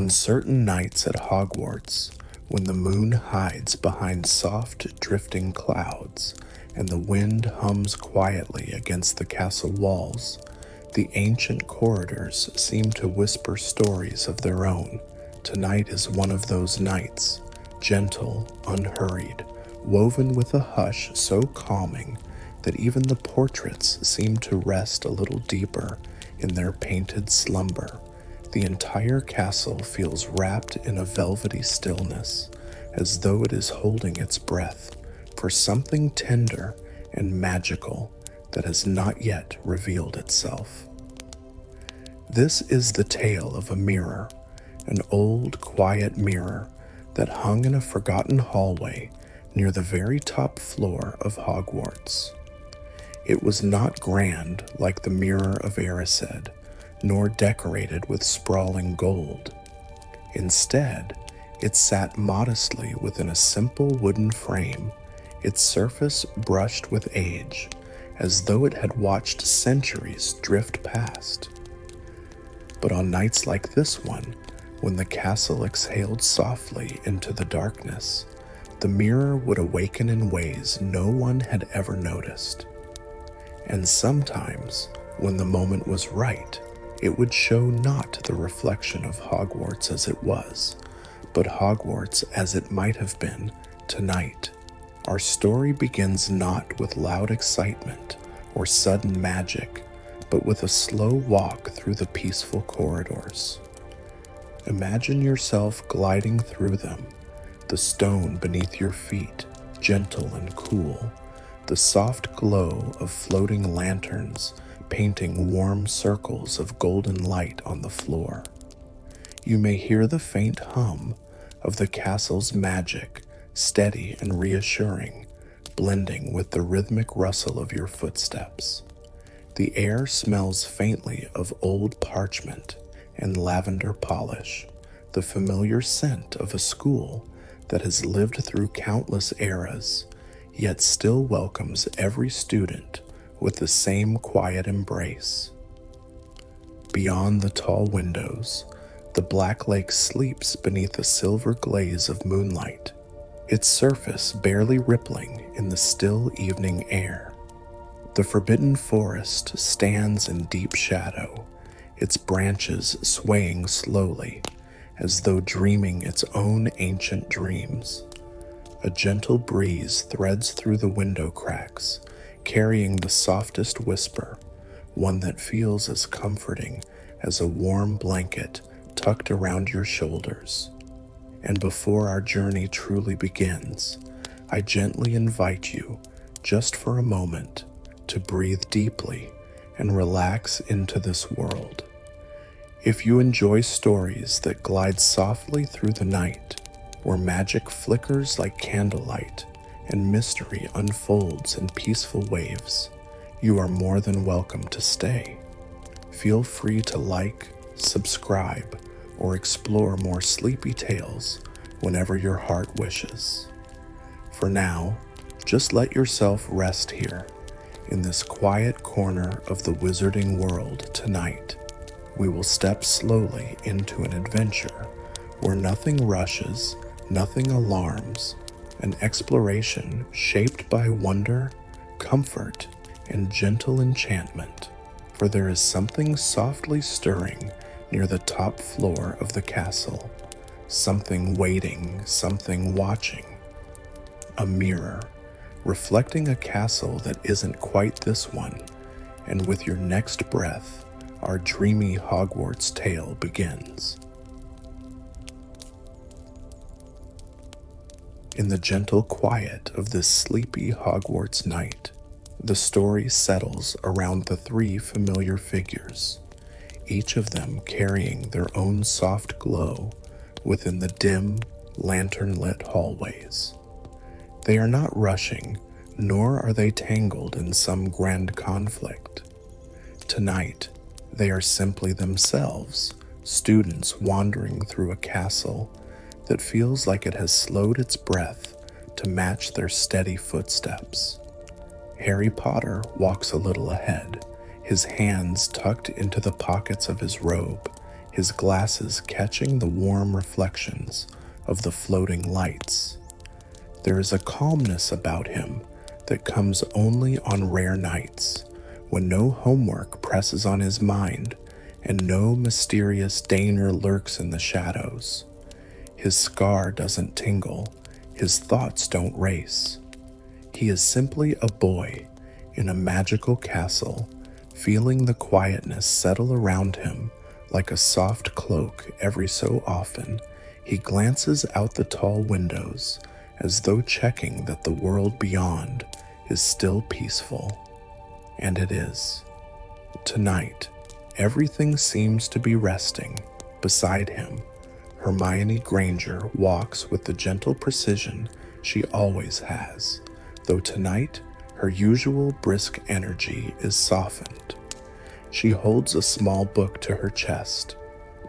On certain nights at Hogwarts, when the moon hides behind soft, drifting clouds and the wind hums quietly against the castle walls, the ancient corridors seem to whisper stories of their own. Tonight is one of those nights, gentle, unhurried, woven with a hush so calming that even the portraits seem to rest a little deeper in their painted slumber. The entire castle feels wrapped in a velvety stillness, as though it is holding its breath for something tender and magical that has not yet revealed itself. This is the tale of a mirror, an old, quiet mirror that hung in a forgotten hallway near the very top floor of Hogwarts. It was not grand like the Mirror of Erised, nor decorated with sprawling gold. Instead, it sat modestly within a simple wooden frame, its surface brushed with age, as though it had watched centuries drift past. But on nights like this one, when the castle exhaled softly into the darkness, the mirror would awaken in ways no one had ever noticed. And sometimes, when the moment was right, it would show not the reflection of Hogwarts as it was, but Hogwarts as it might have been tonight. Our story begins not with loud excitement or sudden magic, but with a slow walk through the peaceful corridors. Imagine yourself gliding through them, the stone beneath your feet, gentle and cool, the soft glow of floating lanterns painting warm circles of golden light on the floor. You may hear the faint hum of the castle's magic, steady and reassuring, blending with the rhythmic rustle of your footsteps. The air smells faintly of old parchment and lavender polish, the familiar scent of a school that has lived through countless eras, yet still welcomes every student with the same quiet embrace. Beyond the tall windows, the Black Lake sleeps beneath a silver glaze of moonlight, its surface barely rippling in the still evening air. The forbidden forest stands in deep shadow, its branches swaying slowly, as though dreaming its own ancient dreams. A gentle breeze threads through the window cracks, carrying the softest whisper, one that feels as comforting as a warm blanket tucked around your shoulders. And before our journey truly begins, I gently invite you, just for a moment, to breathe deeply and relax into this world. If you enjoy stories that glide softly through the night, where magic flickers like candlelight and mystery unfolds in peaceful waves, you are more than welcome to stay. Feel free to like, subscribe, or explore more sleepy tales whenever your heart wishes. For now, just let yourself rest here, in this quiet corner of the wizarding world tonight. We will step slowly into an adventure where nothing rushes, nothing alarms, an exploration shaped by wonder, comfort, and gentle enchantment, for there is something softly stirring near the top floor of the castle, something waiting, something watching. A mirror, reflecting a castle that isn't quite this one, and with your next breath, our dreamy Hogwarts tale begins. In the gentle quiet of this sleepy Hogwarts night, the story settles around the three familiar figures, each of them carrying their own soft glow within the dim, lantern-lit hallways. They are not rushing, nor are they tangled in some grand conflict. Tonight, they are simply themselves, students wandering through a castle that feels like it has slowed its breath to match their steady footsteps. Harry Potter walks a little ahead, his hands tucked into the pockets of his robe, his glasses catching the warm reflections of the floating lights. There is a calmness about him that comes only on rare nights, when no homework presses on his mind and no mysterious danger lurks in the shadows. His scar doesn't tingle, his thoughts don't race. He is simply a boy in a magical castle, feeling the quietness settle around him like a soft cloak. Every so often, he glances out the tall windows as though checking that the world beyond is still peaceful. And it is. Tonight, everything seems to be resting beside him. Hermione Granger walks with the gentle precision she always has, though tonight her usual brisk energy is softened. She holds a small book to her chest,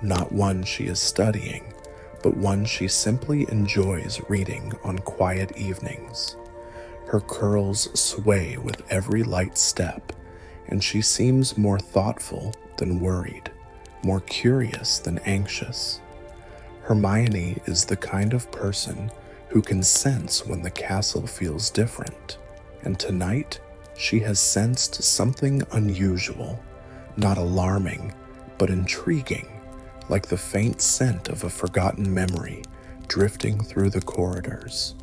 not one she is studying, but one she simply enjoys reading on quiet evenings. Her curls sway with every light step, and she seems more thoughtful than worried, more curious than anxious. Hermione is the kind of person who can sense when the castle feels different, and tonight she has sensed something unusual, not alarming, but intriguing, like the faint scent of a forgotten memory drifting through the corridors.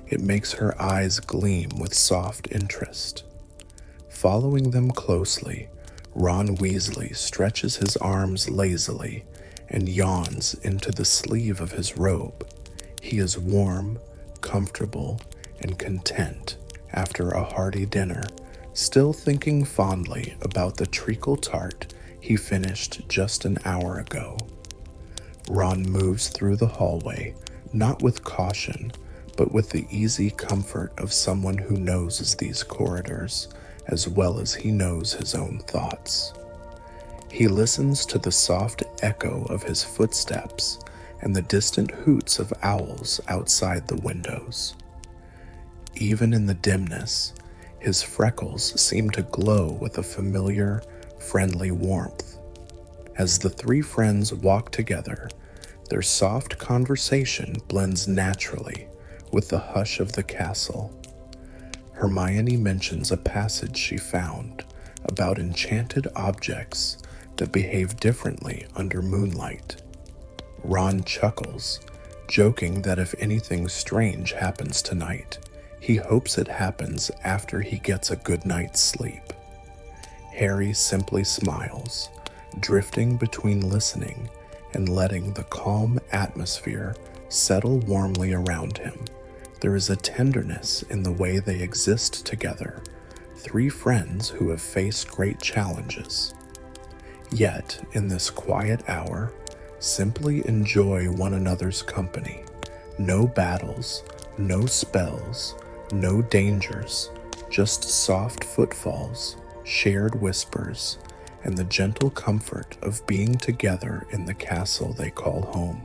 It makes her eyes gleam with soft interest. Following them closely, Ron Weasley stretches his arms lazily and yawns into the sleeve of his robe. He is warm, comfortable, and content after a hearty dinner, still thinking fondly about the treacle tart he finished just an hour ago. Ron moves through the hallway, not with caution, but with the easy comfort of someone who knows these corridors as well as he knows his own thoughts. He listens to the soft echo of his footsteps and the distant hoots of owls outside the windows. Even in the dimness, his freckles seem to glow with a familiar, friendly warmth. As the three friends walk together, their soft conversation blends naturally with the hush of the castle. Hermione mentions a passage she found about enchanted objects that behave differently under moonlight. Ron chuckles, joking that if anything strange happens tonight, he hopes it happens after he gets a good night's sleep. Harry simply smiles, drifting between listening and letting the calm atmosphere settle warmly around him. There is a tenderness in the way they exist together, three friends who have faced great challenges. Yet, in this quiet hour, simply enjoy one another's company. No battles, no spells, no dangers, just soft footfalls, shared whispers, and the gentle comfort of being together in the castle they call home.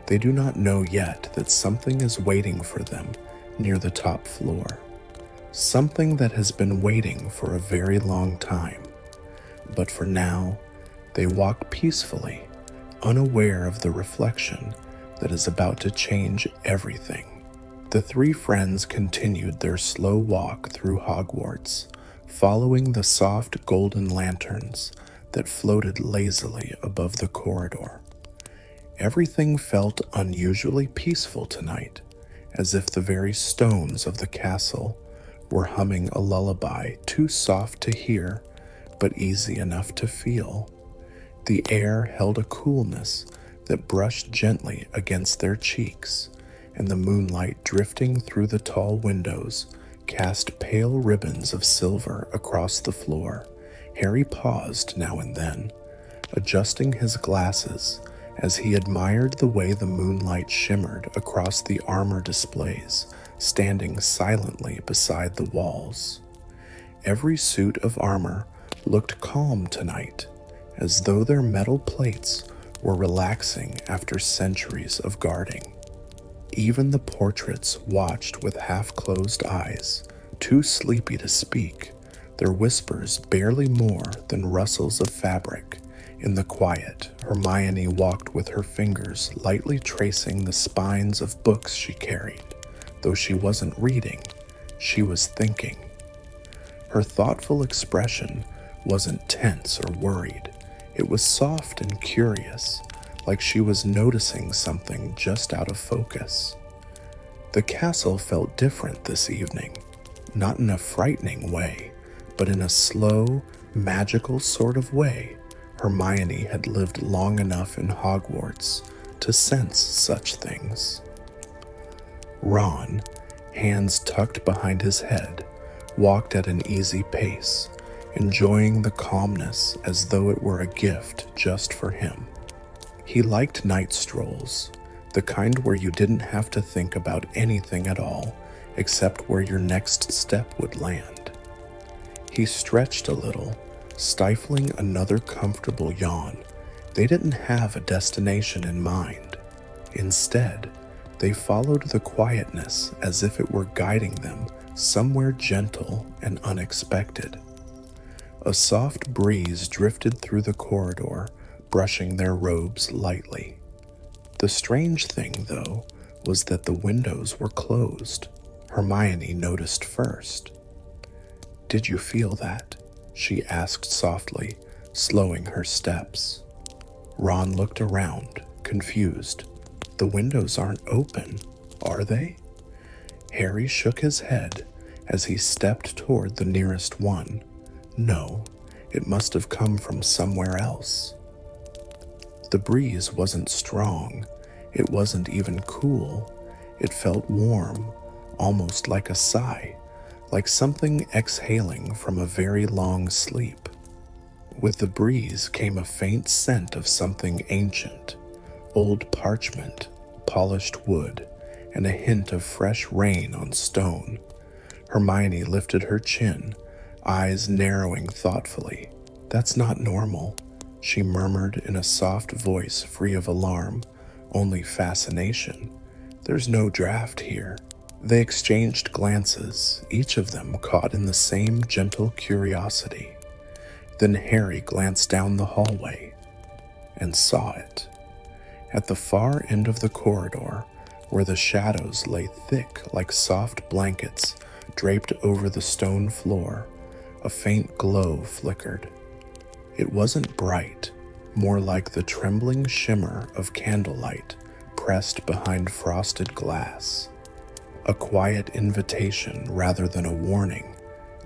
They do not know yet that something is waiting for them near the top floor, something that has been waiting for a very long time. But for now, they walk peacefully, unaware of the reflection that is about to change everything. The three friends continued their slow walk through Hogwarts, following the soft golden lanterns that floated lazily above the corridor. Everything felt unusually peaceful tonight, as if the very stones of the castle were humming a lullaby too soft to hear, but easy enough to feel. The air held a coolness that brushed gently against their cheeks, and the moonlight drifting through the tall windows cast pale ribbons of silver across the floor. Harry paused now and then, adjusting his glasses as he admired the way the moonlight shimmered across the armor displays, standing silently beside the walls. Every suit of armor looked calm tonight, as though their metal plates were relaxing after centuries of guarding. Even the portraits watched with half-closed eyes, too sleepy to speak, their whispers barely more than rustles of fabric, In the quiet, Hermione walked with her fingers lightly tracing the spines of books she carried. Though she wasn't reading, she was thinking. Her thoughtful expression wasn't tense or worried. It was soft and curious, like she was noticing something just out of focus. The castle felt different this evening, not in a frightening way, but in a slow, magical sort of way. Hermione had lived long enough in Hogwarts to sense such things. Ron, hands tucked behind his head, walked at an easy pace, enjoying the calmness as though it were a gift just for him. He liked night strolls, the kind where you didn't have to think about anything at all except where your next step would land. He stretched a little, stifling another comfortable yawn. They didn't have a destination in mind. Instead, they followed the quietness as if it were guiding them somewhere gentle and unexpected. A soft breeze drifted through the corridor, brushing their robes lightly. The strange thing, though, was that the windows were closed. Hermione noticed first. "Did you feel that?" she asked softly, slowing her steps. Ron looked around, confused. "The windows aren't open, are they?" Harry shook his head as he stepped toward the nearest one. No, it must have come from somewhere else. The breeze wasn't strong. It wasn't even cool. It felt warm, almost like a sigh, like something exhaling from a very long sleep. With the breeze came a faint scent of something ancient, old parchment, polished wood, and a hint of fresh rain on stone. Hermione lifted her chin, eyes narrowing thoughtfully. "That's not normal," she murmured in a soft voice free of alarm, only fascination. "There's no draft here." They exchanged glances, each of them caught in the same gentle curiosity. Then Harry glanced down the hallway and saw it. At the far end of the corridor, where the shadows lay thick like soft blankets draped over the stone floor, a faint glow flickered. It wasn't bright, more like the trembling shimmer of candlelight pressed behind frosted glass. A quiet invitation rather than a warning.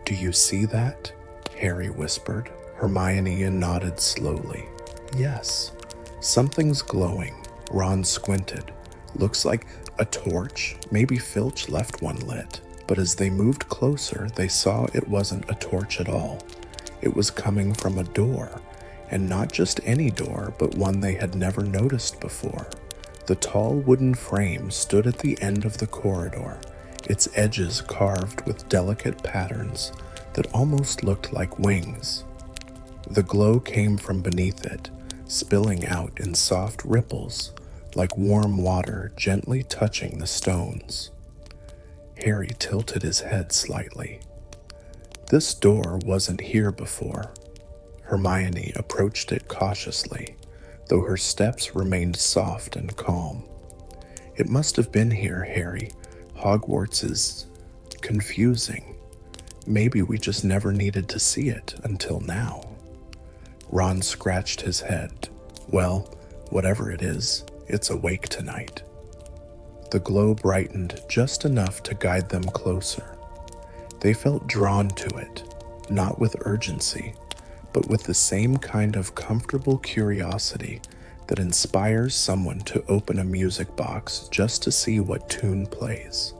"Do you see that?" Harry whispered. Hermione nodded slowly. "Yes, something's glowing." Ron squinted. "Looks like a torch. Maybe Filch left one lit." But as they moved closer, they saw it wasn't a torch at all. It was coming from a door, and not just any door, but one they had never noticed before. The tall wooden frame stood at the end of the corridor, its edges carved with delicate patterns that almost looked like wings. The glow came from beneath it, spilling out in soft ripples, like warm water gently touching the stones. Harry tilted his head slightly. This door wasn't here before. Hermione approached it cautiously, though her steps remained soft and calm. "It must have been here, Harry. Hogwarts is confusing. Maybe we just never needed to see it until now." Ron scratched his head. "Well, whatever it is, it's awake tonight." The glow brightened just enough to guide them closer. They felt drawn to it, not with urgency, but with the same kind of comfortable curiosity that inspires someone to open a music box just to see what tune plays.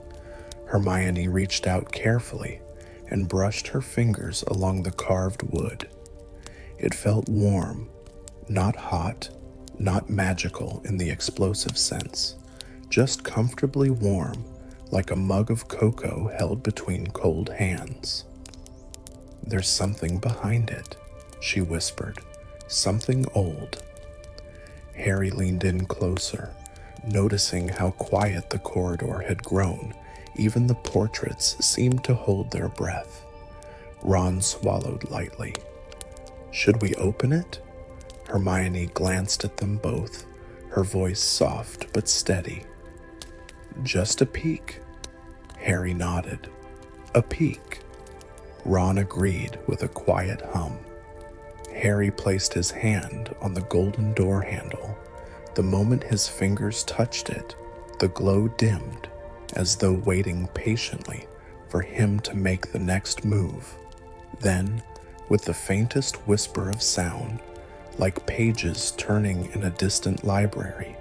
Hermione reached out carefully and brushed her fingers along the carved wood. It felt warm, not hot, not magical in the explosive sense, just comfortably warm, like a mug of cocoa held between cold hands. "There's something behind it," she whispered, "something old." Harry leaned in closer, noticing how quiet the corridor had grown. Even the portraits seemed to hold their breath. Ron swallowed lightly. "Should we open it?" Hermione glanced at them both, her voice soft but steady. "Just a peek." Harry nodded. "A peek." Ron agreed with a quiet hum. Harry placed his hand on the golden door handle. The moment his fingers touched it, the glow dimmed, as though waiting patiently for him to make the next move. Then, with the faintest whisper of sound, like pages turning in a distant library,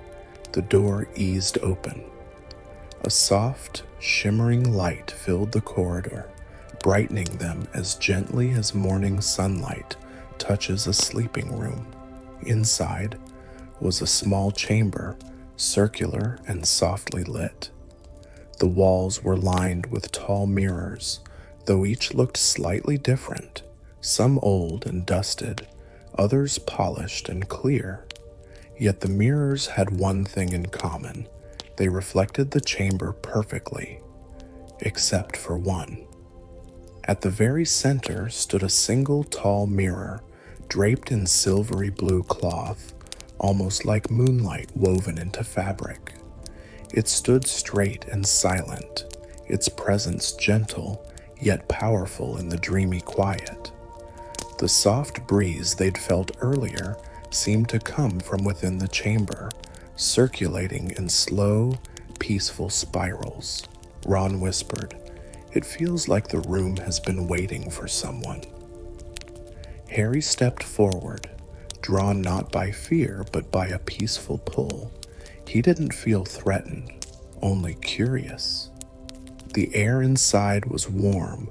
the door eased open. A soft, shimmering light filled the corridor, brightening them as gently as morning sunlight touches a sleeping room. Inside was a small chamber, circular and softly lit. The walls were lined with tall mirrors, though each looked slightly different, some old and dusted, others polished and clear. Yet the mirrors had one thing in common: they reflected the chamber perfectly, except for one. At the very center stood a single tall mirror, draped in silvery blue cloth, almost like moonlight woven into fabric. It stood straight and silent, its presence gentle yet powerful in the dreamy quiet. The soft breeze they'd felt earlier seemed to come from within the chamber, circulating in slow, peaceful spirals. Ron whispered, "It feels like the room has been waiting for someone." Harry stepped forward, drawn not by fear but by a peaceful pull. He didn't feel threatened, only curious. The air inside was warm,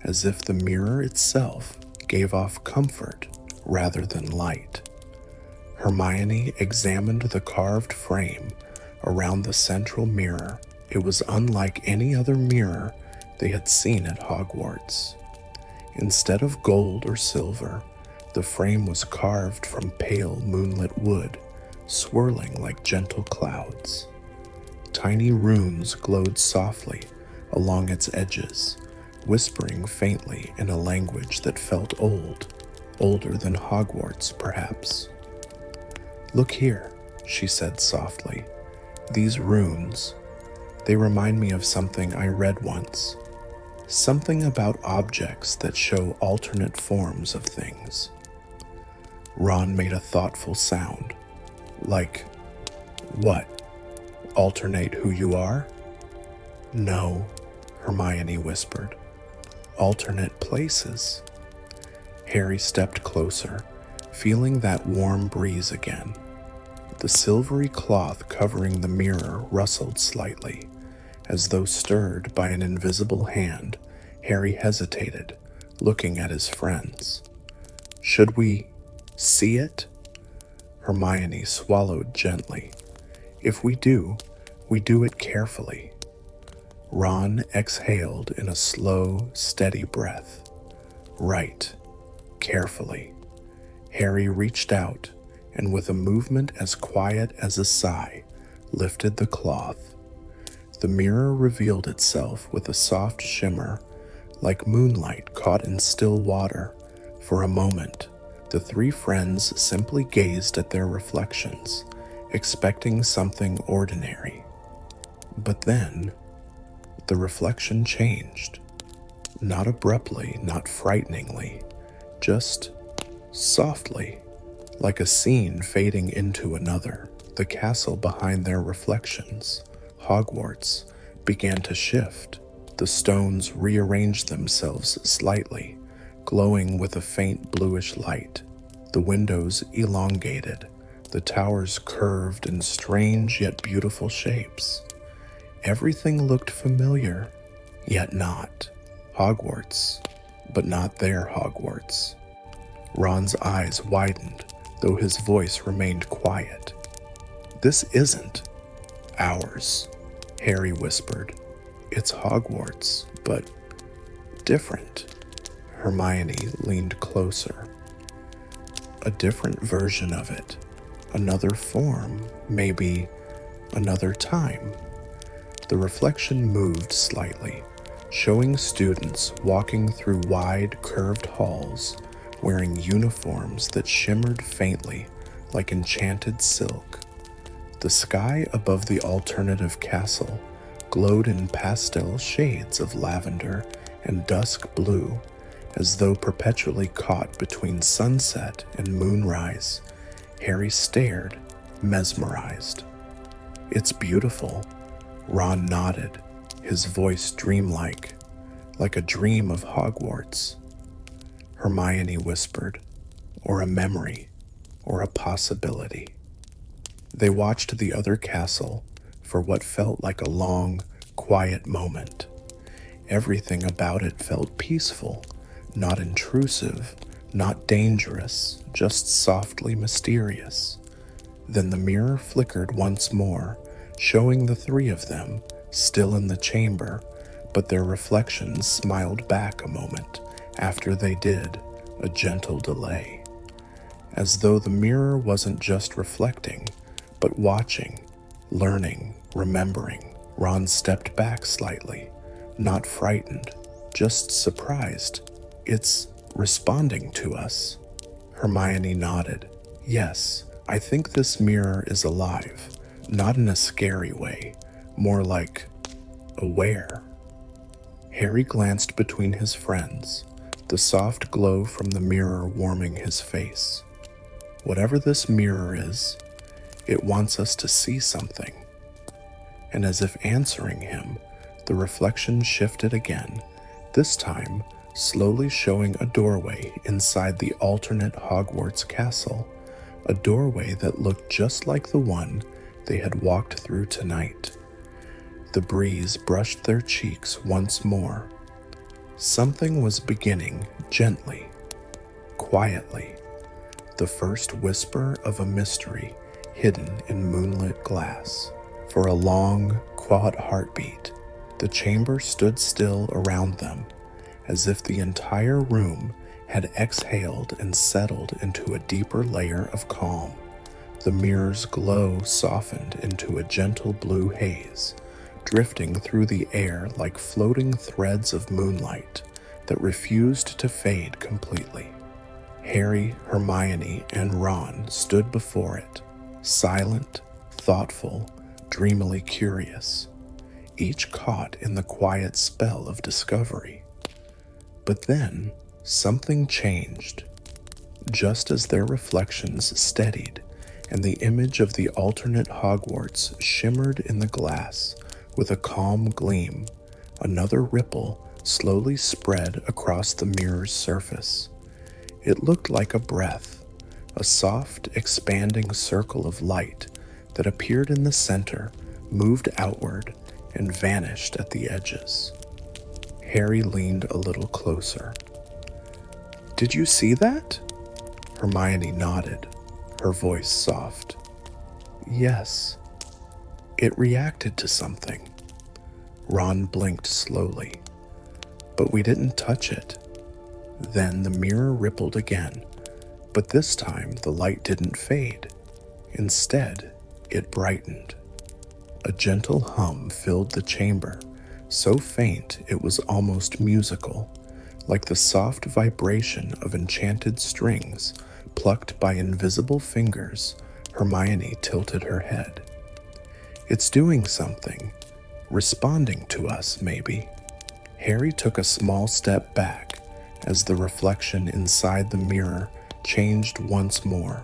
as if the mirror itself gave off comfort rather than light. Hermione examined the carved frame around the central mirror. It was unlike any other mirror they had seen at Hogwarts. Instead of gold or silver, the frame was carved from pale moonlit wood, swirling like gentle clouds. Tiny runes glowed softly along its edges, whispering faintly in a language that felt old, older than Hogwarts, perhaps. "Look here," she said softly. "These runes, they remind me of something I read once. Something about objects that show alternate forms of things." Ron made a thoughtful sound. "Like, what? Alternate who you are?" "No," Hermione whispered. "Alternate places." Harry stepped closer, feeling that warm breeze again. The silvery cloth covering the mirror rustled slightly. As though stirred by an invisible hand, Harry hesitated, looking at his friends. "Should we see it?" Hermione swallowed gently. "If we do it carefully." Ron exhaled in a slow, steady breath. "Right, carefully." Harry reached out, and with a movement as quiet as a sigh, lifted the cloth. The mirror revealed itself with a soft shimmer, like moonlight caught in still water. For a moment, the three friends simply gazed at their reflections, expecting something ordinary. But then, the reflection changed. Not abruptly, not frighteningly, just softly, like a scene fading into another. The castle behind their reflections, Hogwarts, began to shift. The stones rearranged themselves slightly, glowing with a faint bluish light. The windows elongated, the towers curved in strange yet beautiful shapes. Everything looked familiar, yet not. Hogwarts, but not their Hogwarts. Ron's eyes widened, though his voice remained quiet. "This isn't ours," Harry whispered. "It's Hogwarts, but different." Hermione leaned closer. "A different version of it. Another form, maybe another time." The reflection moved slightly, showing students walking through wide, curved halls, wearing uniforms that shimmered faintly like enchanted silk. The sky above the alternative castle glowed in pastel shades of lavender and dusk blue, as though perpetually caught between sunset and moonrise. Harry stared, mesmerized. "It's beautiful." Ron nodded, his voice dreamlike, like a dream of Hogwarts. Hermione whispered, "Or a memory, or a possibility." They watched the other castle for what felt like a long, quiet moment. Everything about it felt peaceful, not intrusive, not dangerous, just softly mysterious. Then the mirror flickered once more, showing the three of them, still in the chamber, but their reflections smiled back a moment after they did, a gentle delay. As though the mirror wasn't just reflecting, but watching, learning, remembering. Ron stepped back slightly, not frightened, just surprised. "It's responding to us." Hermione nodded. "Yes, I think this mirror is alive, not in a scary way, more like aware." Harry glanced between his friends, the soft glow from the mirror warming his face. Whatever this mirror is, it wants us to see something. And as if answering him, the reflection shifted again, this time slowly showing a doorway inside the alternate Hogwarts castle, a doorway that looked just like the one they had walked through tonight. The breeze brushed their cheeks once more. Something was beginning gently, quietly, the first whisper of a mystery hidden in moonlit glass. For a long, quiet heartbeat, the chamber stood still around them, as if the entire room had exhaled and settled into a deeper layer of calm. The mirror's glow softened into a gentle blue haze, drifting through the air like floating threads of moonlight that refused to fade completely. Harry, Hermione, and Ron stood before it, silent, thoughtful, dreamily curious, each caught in the quiet spell of discovery. But then, something changed. Just as their reflections steadied and the image of the alternate Hogwarts shimmered in the glass with a calm gleam, another ripple slowly spread across the mirror's surface. It looked like a breath, a soft, expanding circle of light that appeared in the center, moved outward, and vanished at the edges. Harry leaned a little closer. "Did you see that?" Hermione nodded, her voice soft. "Yes." "It reacted to something." Ron blinked slowly. "But we didn't touch it." Then the mirror rippled again, but this time the light didn't fade. Instead, it brightened. A gentle hum filled the chamber, so faint it was almost musical, like the soft vibration of enchanted strings plucked by invisible fingers. Hermione tilted her head. "It's doing something, responding to us, maybe." Harry took a small step back as the reflection inside the mirror changed once more,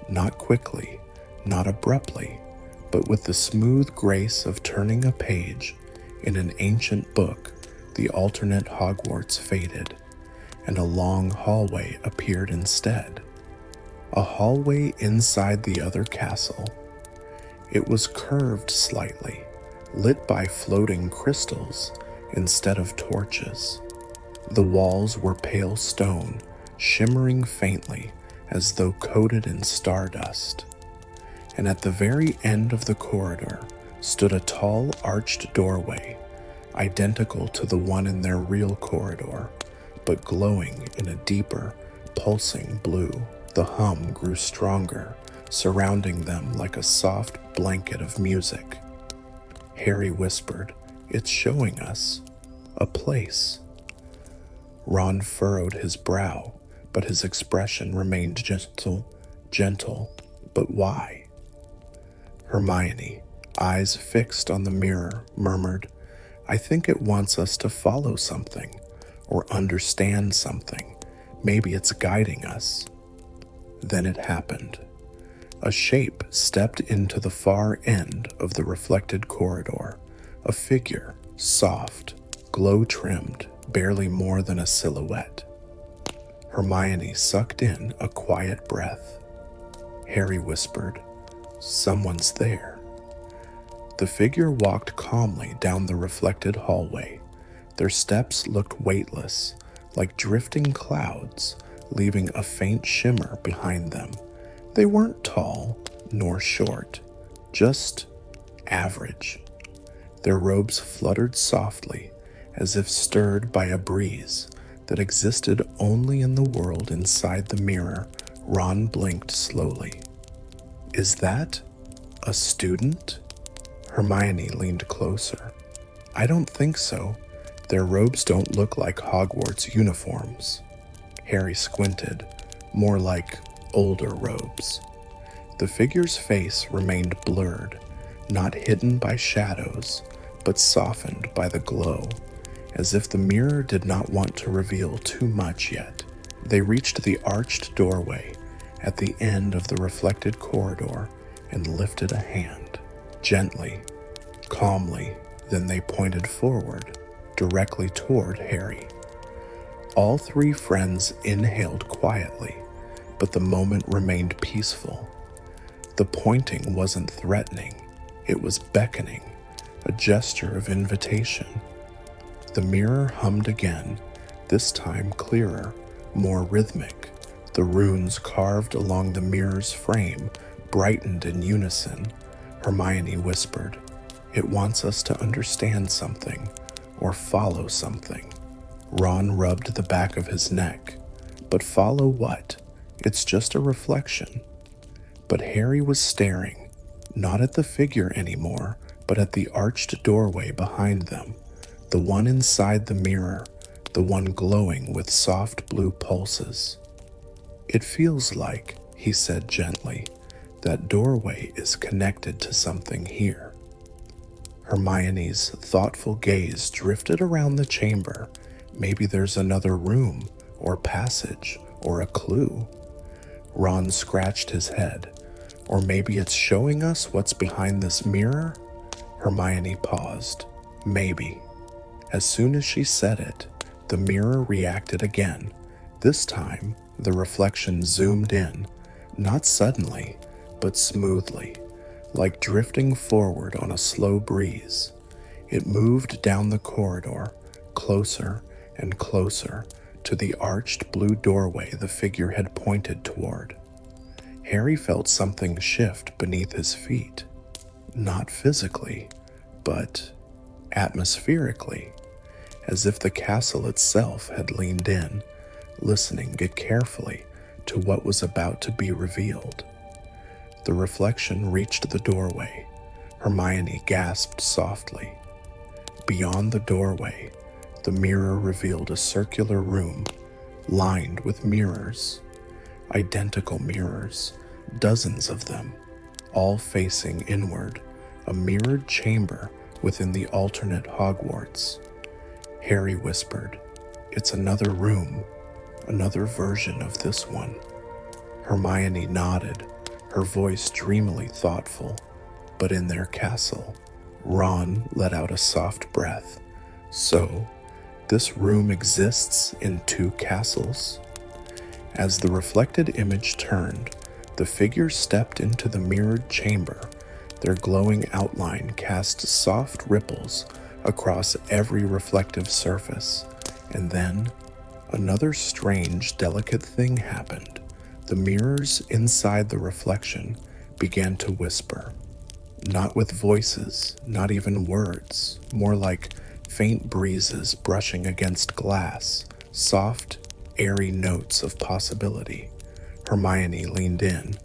not quickly, not abruptly, but with the smooth grace of turning a page in an ancient book. The alternate Hogwarts faded, and a long hallway appeared instead. A hallway inside the other castle. It was curved slightly, lit by floating crystals instead of torches. The walls were pale stone, shimmering faintly as though coated in stardust. And at the very end of the corridor stood a tall arched doorway, identical to the one in their real corridor, but glowing in a deeper, pulsing blue. The hum grew stronger, surrounding them like a soft blanket of music. Harry whispered, "It's showing us a place." Ron furrowed his brow, but his expression remained gentle, But why? Hermione, eyes fixed on the mirror, murmured, "I think it wants us to follow something, or understand something. Maybe it's guiding us." Then it happened. A shape stepped into the far end of the reflected corridor, a figure, soft, glow-trimmed, barely more than a silhouette. Hermione sucked in a quiet breath. Harry whispered, "Someone's there." The figure walked calmly down the reflected hallway. Their steps looked weightless, like drifting clouds, leaving a faint shimmer behind them. They weren't tall nor short, just average. Their robes fluttered softly, as if stirred by a breeze that existed only in the world inside the mirror. Ron blinked slowly. "Is that a student?" Hermione leaned closer. "I don't think so. Their robes don't look like Hogwarts uniforms." Harry squinted, more like older robes. The figure's face remained blurred, not hidden by shadows, but softened by the glow, as if the mirror did not want to reveal too much yet. They reached the arched doorway at the end of the reflected corridor and lifted a hand, gently, calmly. Then they pointed forward, directly toward Harry. All three friends inhaled quietly, but the moment remained peaceful. The pointing wasn't threatening, it was beckoning, a gesture of invitation. The mirror hummed again, this time clearer, more rhythmic. The runes carved along the mirror's frame brightened in unison. Hermione whispered, "It wants us to understand something, or follow something." Ron rubbed the back of his neck. "But follow what? It's just a reflection." But Harry was staring, not at the figure anymore, but at the arched doorway behind them, the one inside the mirror, the one glowing with soft blue pulses. "It feels like," he said gently, "that doorway is connected to something here." Hermione's thoughtful gaze drifted around the chamber. Maybe there's another room, or passage, or a clue. Ron scratched his head. Or maybe it's showing us what's behind this mirror? Hermione paused. Maybe. As soon as she said it, the mirror reacted again. This time, the reflection zoomed in, not suddenly, but smoothly, like drifting forward on a slow breeze. It moved down the corridor, closer and closer, to the arched blue doorway the figure had pointed toward. Harry felt something shift beneath his feet. Not physically, but atmospherically, as if the castle itself had leaned in, listening carefully to what was about to be revealed. The reflection reached the doorway. Hermione gasped softly. Beyond the doorway, the mirror revealed a circular room, lined with mirrors. Identical mirrors, dozens of them, all facing inward, a mirrored chamber within the alternate Hogwarts. Harry whispered, "It's another room, another version of this one." Hermione nodded, her voice dreamily thoughtful. But in their castle, Ron let out a soft breath. "So, this room exists in two castles?" As the reflected image turned, the figures stepped into the mirrored chamber. Their glowing outline cast soft ripples across every reflective surface. And then, another strange, delicate thing happened. The mirrors inside the reflection began to whisper. Not with voices, not even words, more like faint breezes brushing against glass, soft, airy notes of possibility. Hermione leaned in,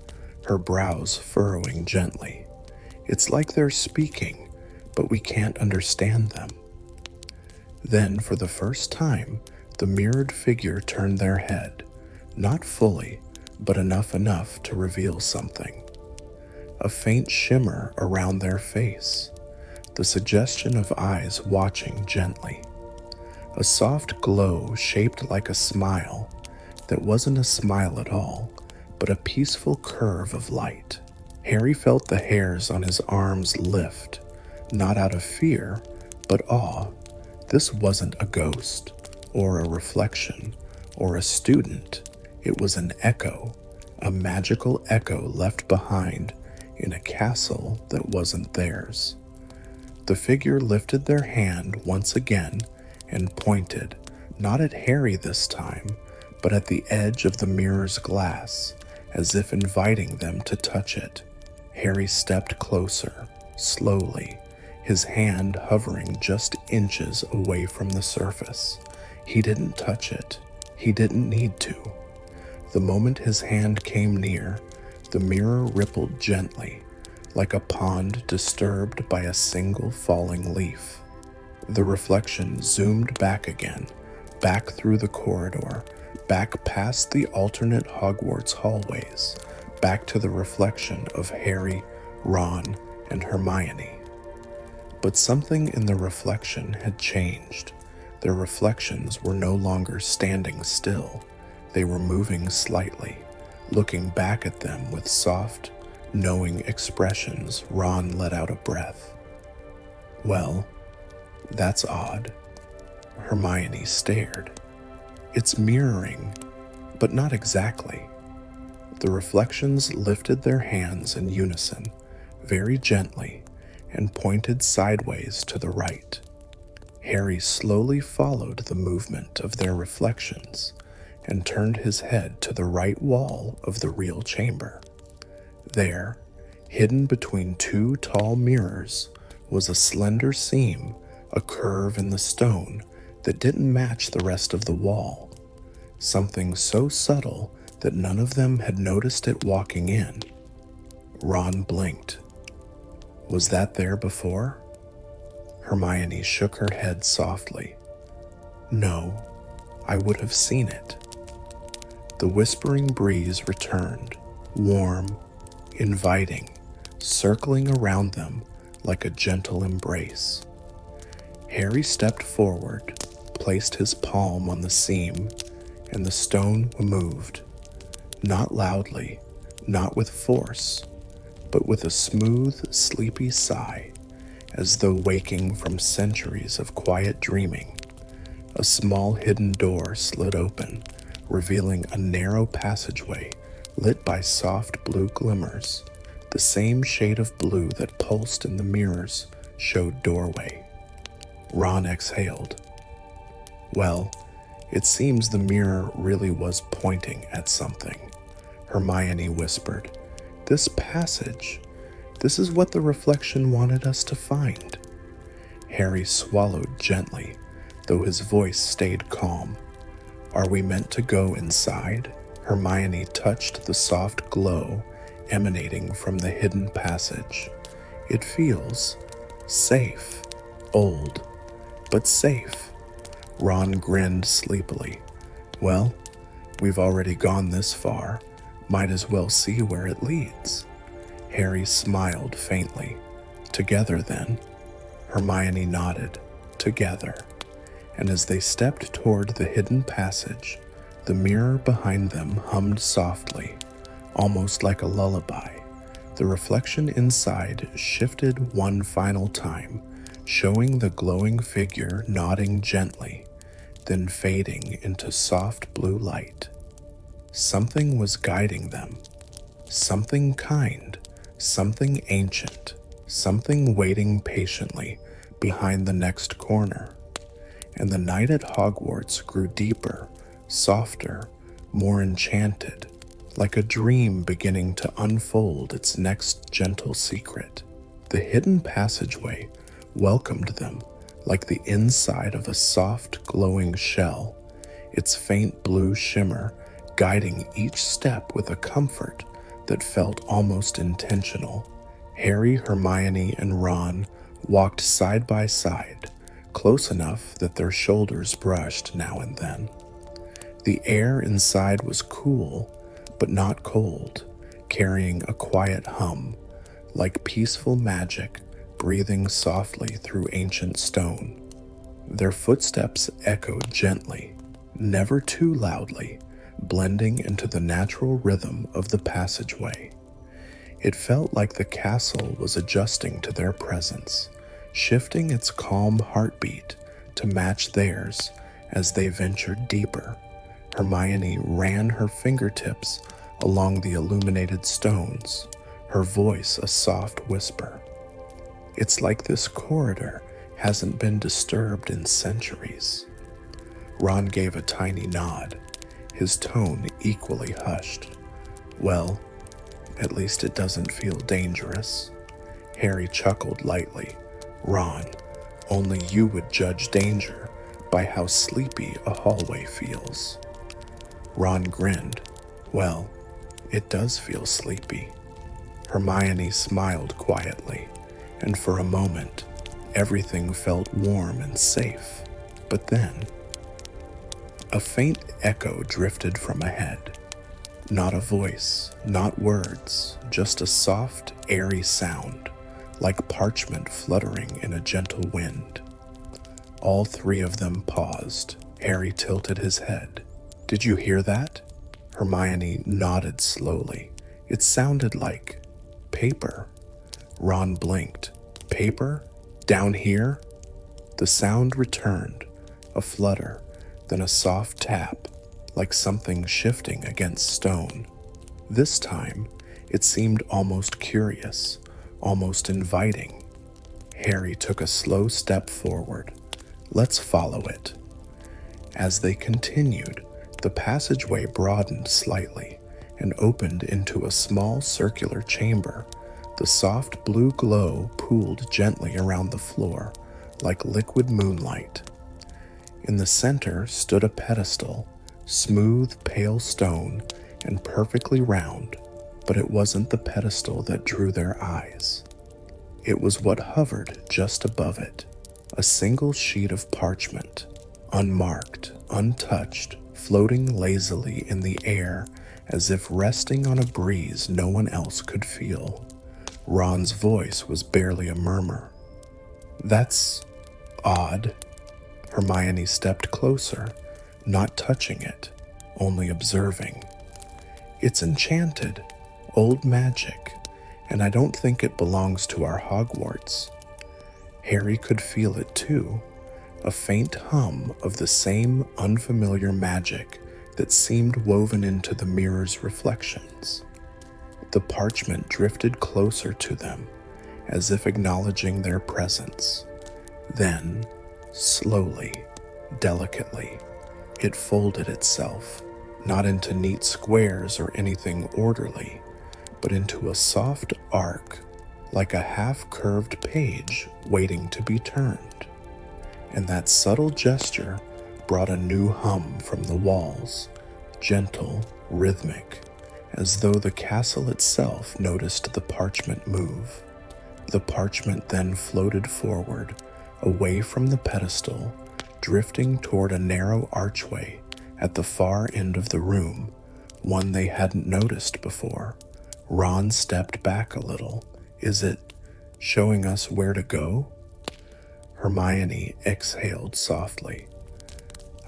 her brows furrowing gently. "It's like they're speaking, but we can't understand them." Then, for the first time, the mirrored figure turned their head, not fully, but enough to reveal something. a faint shimmer around their face, the suggestion of eyes watching gently. A soft glow shaped like a smile that wasn't a smile at all, but a peaceful curve of light. Harry felt the hairs on his arms lift, not out of fear, but awe. This wasn't a ghost, or a reflection, or a student. It was an echo, a magical echo left behind in a castle that wasn't theirs. The figure lifted their hand once again and pointed, not at Harry this time, but at the edge of the mirror's glass, as if inviting them to touch it. Harry stepped closer, slowly, his hand hovering just inches away from the surface. He didn't touch it. He didn't need to. The moment his hand came near, the mirror rippled gently, like a pond disturbed by a single falling leaf. The reflection zoomed back again, back through the corridor, back past the alternate Hogwarts hallways, back to the reflection of Harry, Ron, and Hermione. But something in the reflection had changed. Their reflections were no longer standing still. They were moving slightly, looking back at them with soft, knowing expressions. Ron let out a breath. "Well, that's odd." Hermione stared. "It's mirroring, but not exactly." The reflections lifted their hands in unison, very gently, and pointed sideways to the right. Harry slowly followed the movement of their reflections and turned his head to the right wall of the real chamber. There, hidden between two tall mirrors, was a slender seam, a curve in the stone that didn't match the rest of the wall. Something so subtle that none of them had noticed it walking in. Ron blinked. Was that there before? Hermione shook her head softly. No, I would have seen it. The whispering breeze returned, warm, inviting, circling around them like a gentle embrace. Harry stepped forward, placed his palm on the seam, and the stone moved. Not loudly, not with force, but with a smooth, sleepy sigh, as though waking from centuries of quiet dreaming. A small hidden door slid open, revealing a narrow passageway lit by soft blue glimmers. The same shade of blue that pulsed in the mirrors showed doorway. Ron exhaled. Well, it seems the mirror really was pointing at something. Hermione whispered, "This passage, this is what the reflection wanted us to find." Harry swallowed gently, though his voice stayed calm. "Are we meant to go inside?" Hermione touched the soft glow emanating from the hidden passage. "It feels safe, old, but safe." Ron grinned sleepily. "Well, we've already gone this far. Might as well see where it leads." Harry smiled faintly. "Together, then?" Hermione nodded. "Together." And as they stepped toward the hidden passage, the mirror behind them hummed softly, almost like a lullaby. The reflection inside shifted one final time, showing the glowing figure nodding gently, then fading into soft blue light. Something was guiding them. Something kind, something ancient, something waiting patiently behind the next corner. And the night at Hogwarts grew deeper, softer, more enchanted, like a dream beginning to unfold its next gentle secret. The hidden passageway welcomed them like the inside of a soft, glowing shell, its faint blue shimmer guiding each step with a comfort that felt almost intentional. Harry, Hermione, and Ron walked side by side, close enough that their shoulders brushed now and then. The air inside was cool, but not cold, carrying a quiet hum, like peaceful magic breathing softly through ancient stone. Their footsteps echoed gently, never too loudly, blending into the natural rhythm of the passageway. It felt like the castle was adjusting to their presence, shifting its calm heartbeat to match theirs as they ventured deeper. Hermione ran her fingertips along the illuminated stones, her voice a soft whisper. It's like this corridor hasn't been disturbed in centuries. Ron gave a tiny nod, his tone equally hushed. Well, at least it doesn't feel dangerous. Harry chuckled lightly. Ron, only you would judge danger by how sleepy a hallway feels. Ron grinned. Well, it does feel sleepy. Hermione smiled quietly, and for a moment, everything felt warm and safe. But then, a faint echo drifted from ahead. Not a voice, not words, just a soft, airy sound, like parchment fluttering in a gentle wind. All three of them paused. Harry tilted his head. Did you hear that? Hermione nodded slowly. It sounded like paper. Ron blinked. Paper? Down here? The sound returned, a flutter, then a soft tap, like something shifting against stone. This time, it seemed almost curious, almost inviting. Harry took a slow step forward. Let's follow it. As they continued, the passageway broadened slightly and opened into a small circular chamber. The soft blue glow pooled gently around the floor, like liquid moonlight. In the center stood a pedestal, smooth, pale stone and perfectly round, but it wasn't the pedestal that drew their eyes. It was what hovered just above it, a single sheet of parchment, unmarked, untouched, floating lazily in the air as if resting on a breeze no one else could feel. Ron's voice was barely a murmur. That's odd. Hermione stepped closer, not touching it, only observing. It's enchanted, old magic, and I don't think it belongs to our Hogwarts. Harry could feel it too, a faint hum of the same unfamiliar magic that seemed woven into the mirror's reflections. The parchment drifted closer to them, as if acknowledging their presence. Then, slowly, delicately, it folded itself, not into neat squares or anything orderly, but into a soft arc, like a half-curved page waiting to be turned. And that subtle gesture brought a new hum from the walls, gentle, rhythmic, as though the castle itself noticed the parchment move. The parchment then floated forward, away from the pedestal, drifting toward a narrow archway at the far end of the room, one they hadn't noticed before. Ron stepped back a little. Is it showing us where to go? Hermione exhaled softly.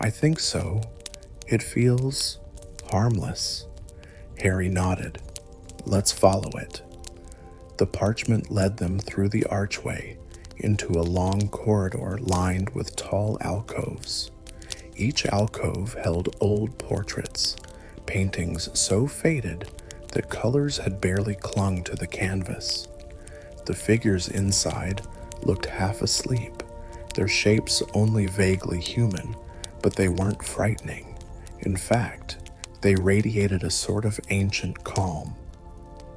I think so. It feels harmless. Harry nodded. Let's follow it. The parchment led them through the archway into a long corridor lined with tall alcoves. Each alcove held old portraits, paintings so faded that colors had barely clung to the canvas. The figures inside looked half asleep, their shapes only vaguely human, but they weren't frightening. In fact, they radiated a sort of ancient calm.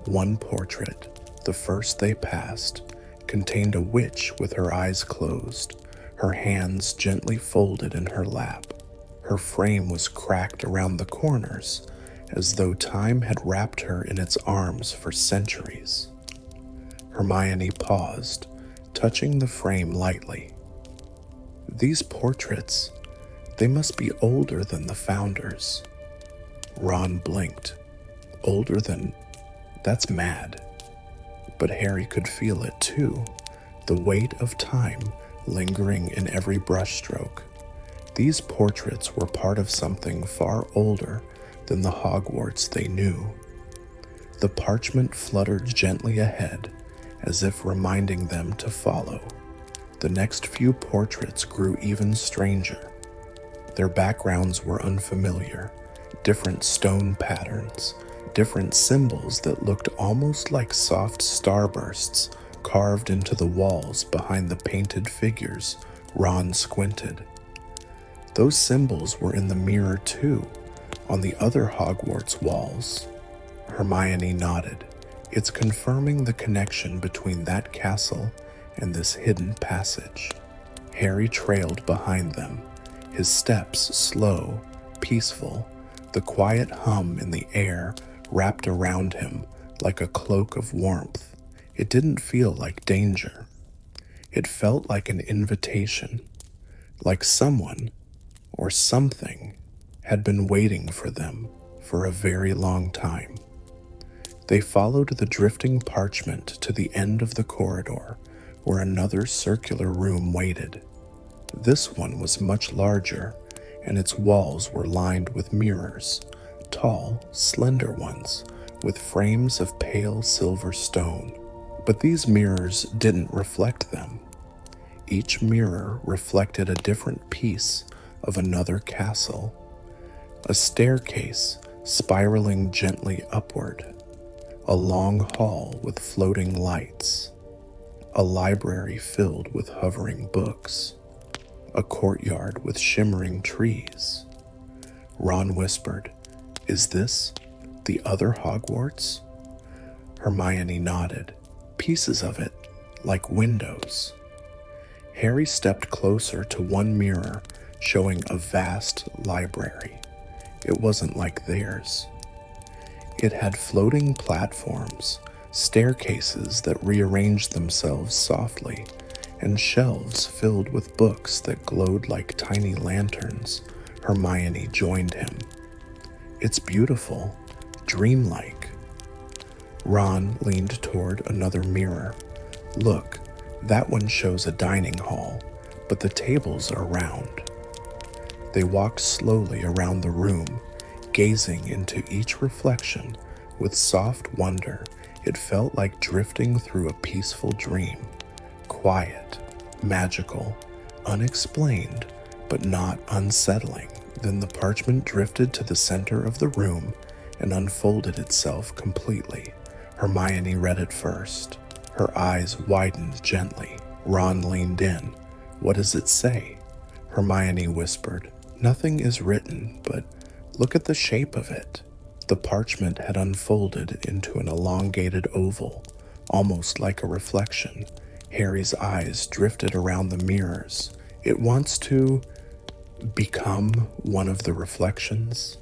One portrait, the first they passed, contained a witch with her eyes closed, her hands gently folded in her lap. Her frame was cracked around the corners, as though time had wrapped her in its arms for centuries. Hermione paused, touching the frame lightly. These portraits, they must be older than the founders. Ron blinked. Older than... That's mad. but Harry could feel it too, the weight of time lingering in every brushstroke. These portraits were part of something far older than the Hogwarts they knew. The parchment fluttered gently ahead, as if reminding them to follow. The next few portraits grew even stranger. Their backgrounds were unfamiliar, different stone patterns, different symbols that looked almost like soft starbursts carved into the walls behind the painted figures. Ron squinted. Those symbols were in the mirror too, on the other Hogwarts walls. Hermione nodded. It's confirming the connection between that castle and this hidden passage. Harry trailed behind them, his steps slow, peaceful, the quiet hum in the air wrapped around him like a cloak of warmth. It didn't feel like danger. It felt like an invitation, like someone or something had been waiting for them for a very long time. They followed the drifting parchment to the end of the corridor, where another circular room waited. This one was much larger, and its walls were lined with mirrors, tall, slender ones, with frames of pale silver stone. But these mirrors didn't reflect them. Each mirror reflected a different piece of another castle. A staircase spiraling gently upward, a long hall with floating lights, a library filled with hovering books, a courtyard with shimmering trees. Ron whispered, "Is this the other Hogwarts?" Hermione nodded. Pieces of it, like windows. Harry stepped closer to one mirror, showing a vast library. It wasn't like theirs. It had floating platforms, staircases that rearranged themselves softly, and shelves filled with books that glowed like tiny lanterns. Hermione joined him. "It's beautiful, dreamlike." Ron leaned toward another mirror. "Look, that one shows a dining hall, but the tables are round." They walked slowly around the room, gazing into each reflection with soft wonder. It felt like drifting through a peaceful dream. Quiet, magical, unexplained, but not unsettling. Then the parchment drifted to the center of the room and unfolded itself completely. Hermione read it first. Her eyes widened gently. Ron leaned in. "What does it say?" Hermione whispered, "Nothing is written, but look at the shape of it." The parchment had unfolded into an elongated oval, almost like a reflection. Harry's eyes drifted around the mirrors. "It wants to become one of the reflections?"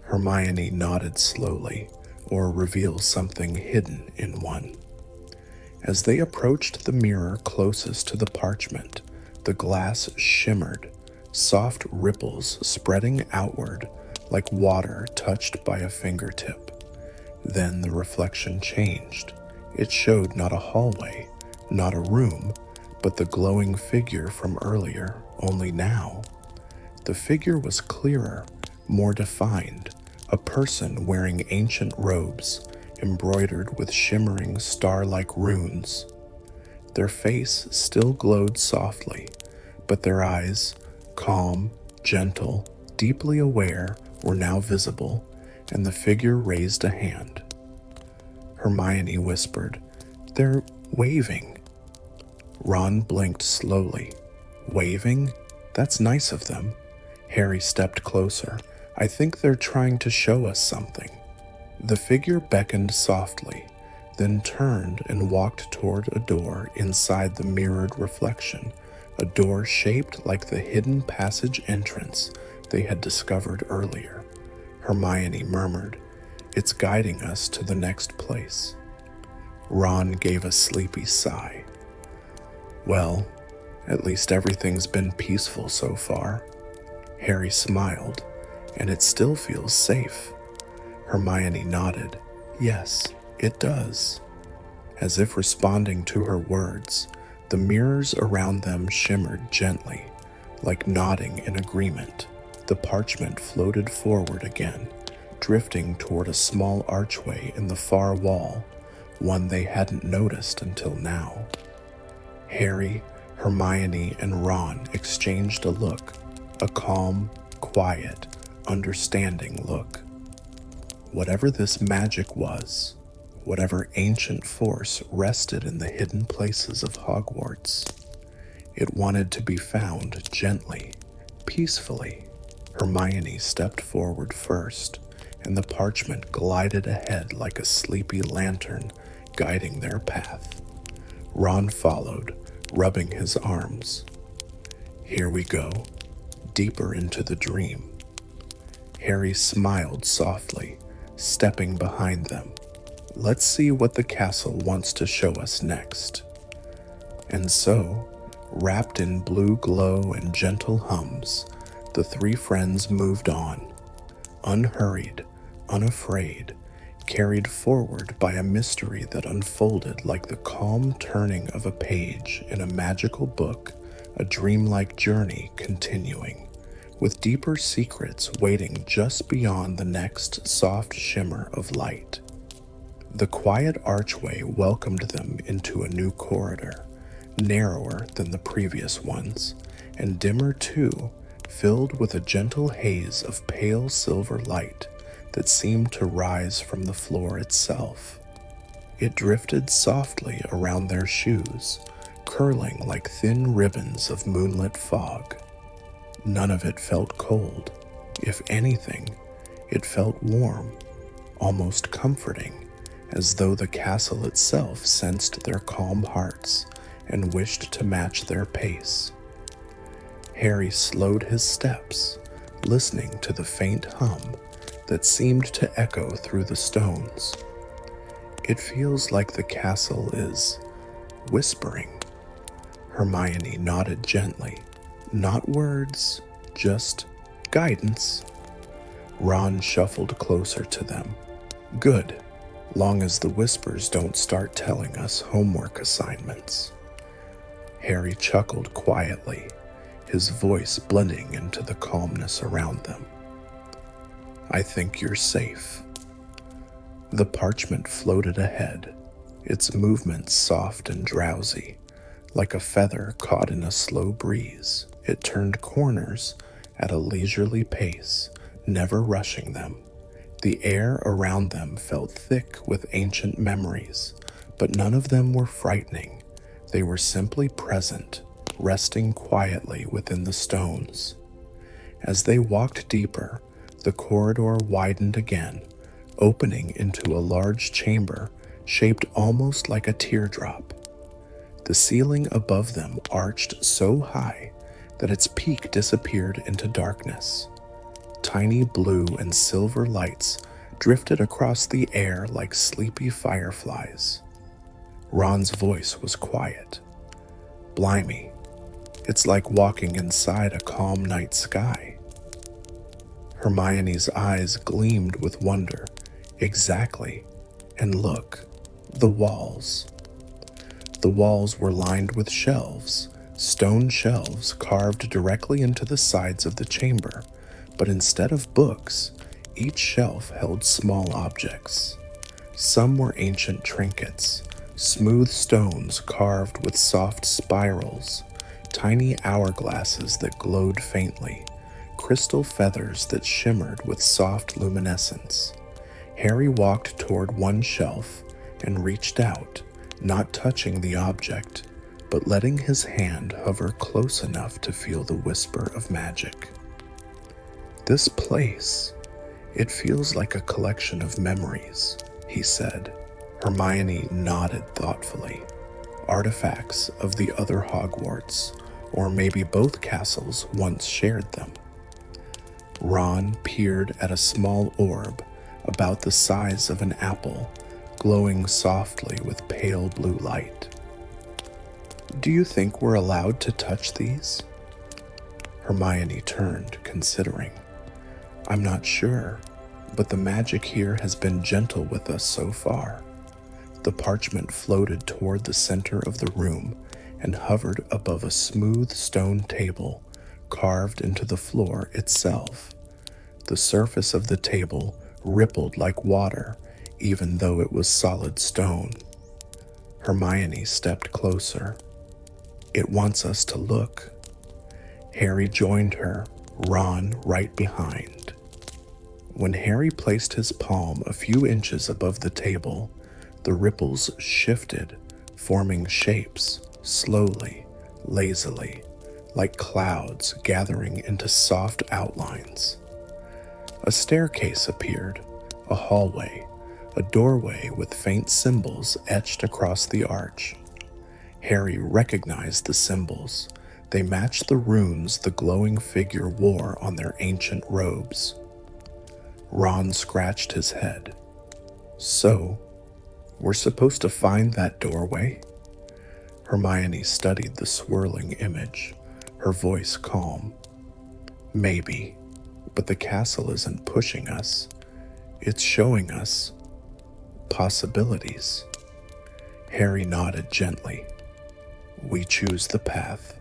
Hermione nodded slowly, or reveal something hidden in one. As they approached the mirror closest to the parchment, the glass shimmered, soft ripples spreading outward like water touched by a fingertip. Then the reflection changed. It showed not a hallway, not a room, but the glowing figure from earlier, only now. The figure was clearer, more defined, a person wearing ancient robes, embroidered with shimmering star-like runes. Their face still glowed softly, but their eyes, calm, gentle, deeply aware, were now visible, and the figure raised a hand. Hermione whispered, "They're waving." Ron blinked slowly. "Waving? That's nice of them." Harry stepped closer. "I think they're trying to show us something." The figure beckoned softly, then turned and walked toward a door inside the mirrored reflection, a door shaped like the hidden passage entrance they had discovered earlier. Hermione murmured, "It's guiding us to the next place." Ron gave a sleepy sigh. "Well, at least everything's been peaceful so far." Harry smiled. "And it still feels safe." Hermione nodded. "Yes, it does." As if responding to her words, the mirrors around them shimmered gently, like nodding in agreement. The parchment floated forward again, drifting toward a small archway in the far wall, one they hadn't noticed until now. Harry, Hermione, and Ron exchanged a look, a calm, quiet, understanding look. Whatever this magic was, whatever ancient force rested in the hidden places of Hogwarts, it wanted to be found gently, peacefully. Hermione stepped forward first, and the parchment glided ahead like a sleepy lantern guiding their path. Ron followed, rubbing his arms. Here we go, deeper into the dream. Harry smiled softly, stepping behind them. Let's see what the castle wants to show us next. And so, wrapped in blue glow and gentle hums, the three friends moved on, unhurried, unafraid, carried forward by a mystery that unfolded like the calm turning of a page in a magical book, a dreamlike journey continuing, with deeper secrets waiting just beyond the next soft shimmer of light. The quiet archway welcomed them into a new corridor, narrower than the previous ones, and dimmer too, filled with a gentle haze of pale silver light that seemed to rise from the floor itself. It drifted softly around their shoes, curling like thin ribbons of moonlit fog. None of it felt cold. If anything, it felt warm, almost comforting, as though the castle itself sensed their calm hearts and wished to match their pace. Harry slowed his steps, listening to the faint hum that seemed to echo through the stones. It feels like the castle is whispering. Hermione nodded gently. Not words, just guidance. Ron shuffled closer to them. Good, long as the whispers don't start telling us homework assignments. Harry chuckled quietly, his voice blending into the calmness around them. I think you're safe. The parchment floated ahead, its movements soft and drowsy, like a feather caught in a slow breeze. It turned corners at a leisurely pace, never rushing them. The air around them felt thick with ancient memories, but none of them were frightening. They were simply present, resting quietly within the stones. As they walked deeper, the corridor widened again, opening into a large chamber shaped almost like a teardrop. The ceiling above them arched so high that its peak disappeared into darkness. Tiny blue and silver lights drifted across the air like sleepy fireflies. Ron's voice was quiet. Blimey, it's like walking inside a calm night sky. Hermione's eyes gleamed with wonder. Exactly. And look, the walls. The walls were lined with shelves, stone shelves carved directly into the sides of the chamber, but instead of books, each shelf held small objects. Some were ancient trinkets, smooth stones carved with soft spirals, tiny hourglasses that glowed faintly, crystal feathers that shimmered with soft luminescence. Harry walked toward one shelf and reached out, not touching the object, but letting his hand hover close enough to feel the whisper of magic. This place, it feels like a collection of memories, he said. Hermione nodded thoughtfully. Artifacts of the other Hogwarts, or maybe both castles once shared them. Ron peered at a small orb about the size of an apple, glowing softly with pale blue light. Do you think we're allowed to touch these? Hermione turned, considering. I'm not sure, but the magic here has been gentle with us so far. The parchment floated toward the center of the room and hovered above a smooth stone table carved into the floor itself. The surface of the table rippled like water, even though it was solid stone. Hermione stepped closer. "It wants us to look." Harry joined her, Ron right behind. When Harry placed his palm a few inches above the table, the ripples shifted, forming shapes, slowly, lazily, like clouds gathering into soft outlines. A staircase appeared, a hallway, a doorway with faint symbols etched across the arch. Harry recognized the symbols. They matched the runes the glowing figure wore on their ancient robes. Ron scratched his head. "So, we're supposed to find that doorway?" Hermione studied the swirling image, her voice calm. "Maybe, but the castle isn't pushing us. It's showing us possibilities." Harry nodded gently. "We choose the path."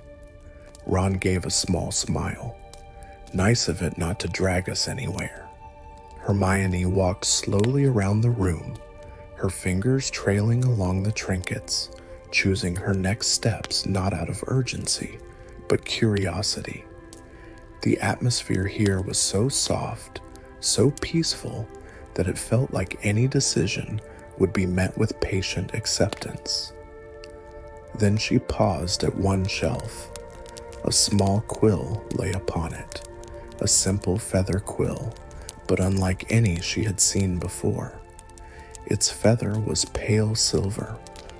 Ron gave a small smile. "Nice of it not to drag us anywhere." Hermione walked slowly around the room, her fingers trailing along the trinkets, choosing her next steps not out of urgency, but curiosity. The atmosphere here was so soft, so peaceful, that it felt like any decision would be met with patient acceptance. Then she paused at one shelf. A small quill lay upon it, a simple feather quill, but unlike any she had seen before. Its feather was pale silver,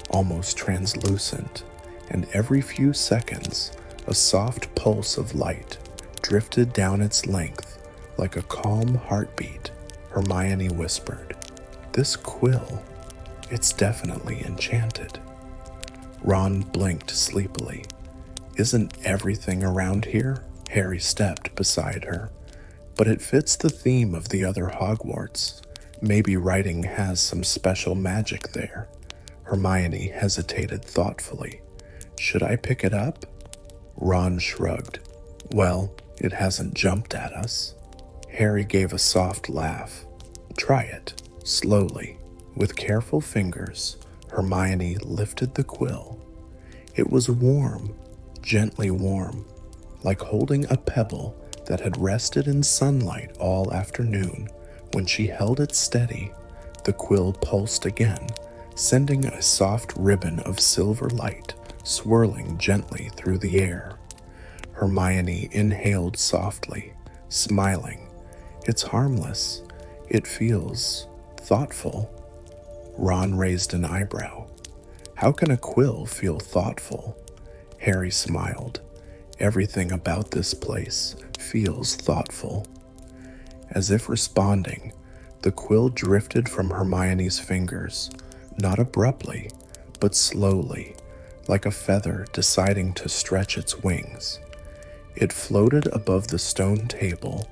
almost translucent, and every few seconds a soft pulse of light drifted down its length like a calm heartbeat. Hermione whispered, "This quill, it's definitely enchanted." Ron blinked sleepily. "Isn't everything around here?" Harry stepped beside her. "But it fits the theme of the other Hogwarts. Maybe writing has some special magic there." Hermione hesitated thoughtfully. "Should I pick it up?" Ron shrugged. "Well, it hasn't jumped at us." Harry gave a soft laugh. "Try it, slowly." With careful fingers, Hermione lifted the quill. It was warm, gently warm, like holding a pebble that had rested in sunlight all afternoon. When she held it steady, the quill pulsed again, sending a soft ribbon of silver light swirling gently through the air. Hermione inhaled softly, smiling. "It's harmless. It feels thoughtful." Ron raised an eyebrow. "How can a quill feel thoughtful?" Harry smiled. "Everything about this place feels thoughtful." As if responding, the quill drifted from Hermione's fingers, not abruptly, but slowly, like a feather deciding to stretch its wings. It floated above the stone table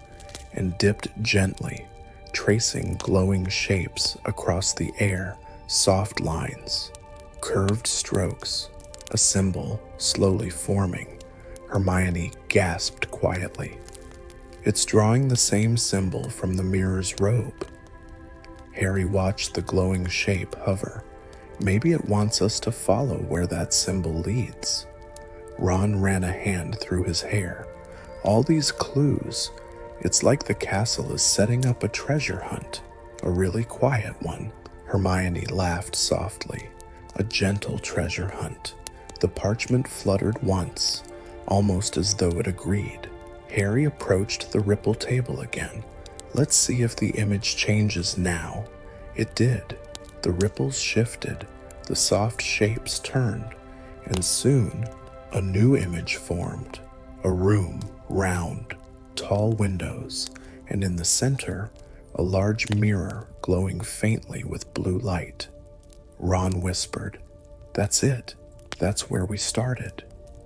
and dipped gently, tracing glowing shapes across the air, soft lines, curved strokes, a symbol slowly forming. Hermione gasped quietly. "It's drawing the same symbol from the mirror's robe." Harry watched the glowing shape hover. "Maybe it wants us to follow where that symbol leads." Ron ran a hand through his hair. "All these clues. It's like the castle is setting up a treasure hunt, a really quiet one." Hermione laughed softly. "A gentle treasure hunt." The parchment fluttered once, almost as though it agreed. Harry approached the ripple table again. "Let's see if the image changes now." It did. The ripples shifted, the soft shapes turned, and soon a new image formed. A room, round, tall windows, and in the center, a large mirror glowing faintly with blue light. Ron whispered, "That's it. That's where we started."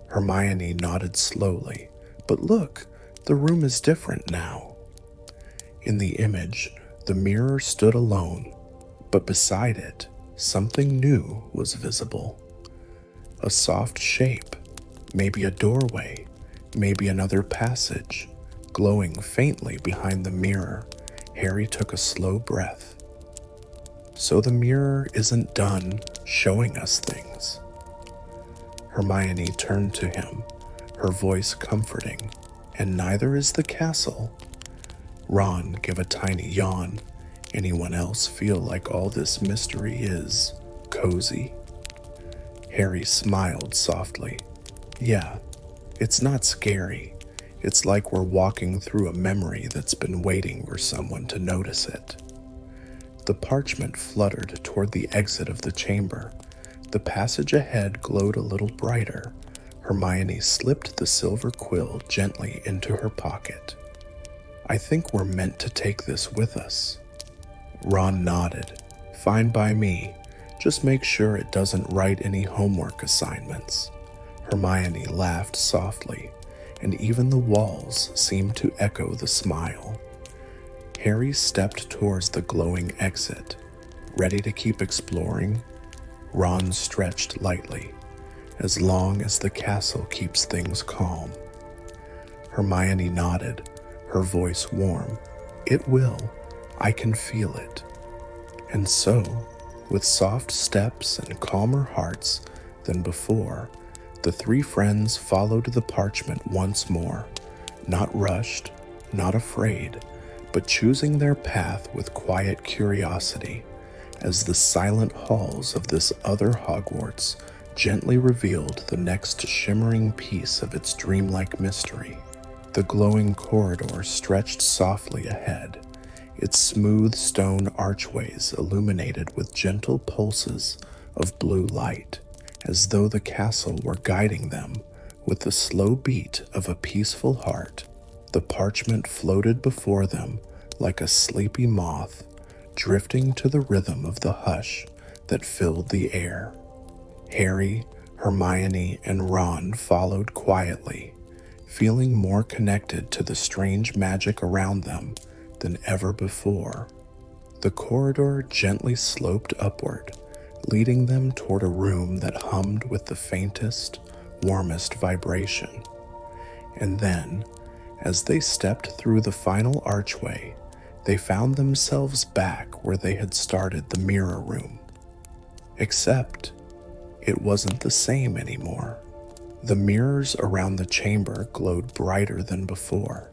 Hermione nodded slowly. "But look, the room is different now." In the image, the mirror stood alone, but beside it, something new was visible. A soft shape, maybe a doorway, maybe another passage, glowing faintly behind the mirror. Harry took a slow breath. So the mirror isn't done showing us things. Hermione turned to him, her voice comforting. And neither is the castle. Ron gave a tiny yawn. Anyone else feel like all this mystery is cozy? Harry smiled softly. Yeah, it's not scary. It's like we're walking through a memory that's been waiting for someone to notice it. The parchment fluttered toward the exit of the chamber. The passage ahead glowed a little brighter. Hermione slipped the silver quill gently into her pocket. I think we're meant to take this with us. Ron nodded. Fine by me. Just make sure it doesn't write any homework assignments. Hermione laughed softly, and even the walls seemed to echo the smile. Harry stepped towards the glowing exit. Ready to keep exploring? Ron stretched lightly. As long as the castle keeps things calm. Hermione nodded, her voice warm. It will. I can feel it. And so, with soft steps and calmer hearts than before, the three friends followed the parchment once more, not rushed, not afraid, but choosing their path with quiet curiosity, as the silent halls of this other Hogwarts gently revealed the next shimmering piece of its dreamlike mystery. The glowing corridor stretched softly ahead, its smooth stone archways illuminated with gentle pulses of blue light, as though the castle were guiding them with the slow beat of a peaceful heart. The parchment floated before them like a sleepy moth, drifting to the rhythm of the hush that filled the air. Harry, Hermione, and Ron followed quietly, feeling more connected to the strange magic around them than ever before. The corridor gently sloped upward, leading them toward a room that hummed with the faintest, warmest vibration. And then, as they stepped through the final archway, they found themselves back where they had started the mirror room. Except, it wasn't the same anymore. The mirrors around the chamber glowed brighter than before,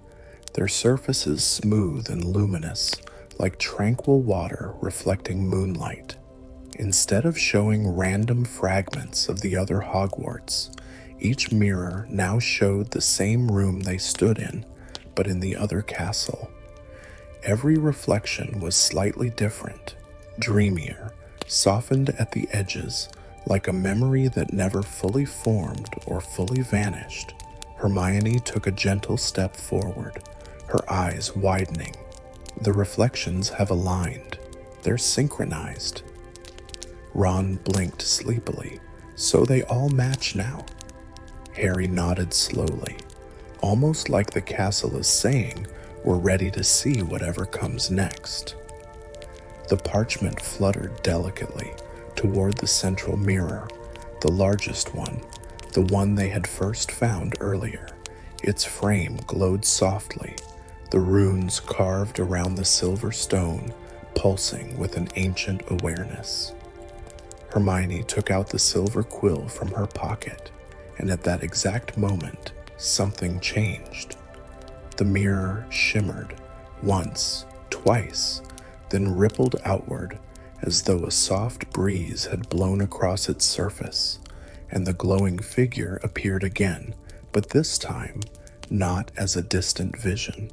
their surfaces smooth and luminous, like tranquil water reflecting moonlight. Instead of showing random fragments of the other Hogwarts, each mirror now showed the same room they stood in, but in the other castle. Every reflection was slightly different, dreamier, softened at the edges, like a memory that never fully formed or fully vanished. Hermione took a gentle step forward, her eyes widening. The reflections have aligned. They're synchronized. Ron blinked sleepily. So they all match now. Harry nodded slowly, almost like the castle is saying, we're ready to see whatever comes next. The parchment fluttered delicately toward the central mirror, the largest one, the one they had first found earlier. Its frame glowed softly, the runes carved around the silver stone pulsing with an ancient awareness. Hermione took out the silver quill from her pocket, and at that exact moment, something changed. The mirror shimmered, once, twice, then rippled outward as though a soft breeze had blown across its surface, and the glowing figure appeared again, but this time, not as a distant vision.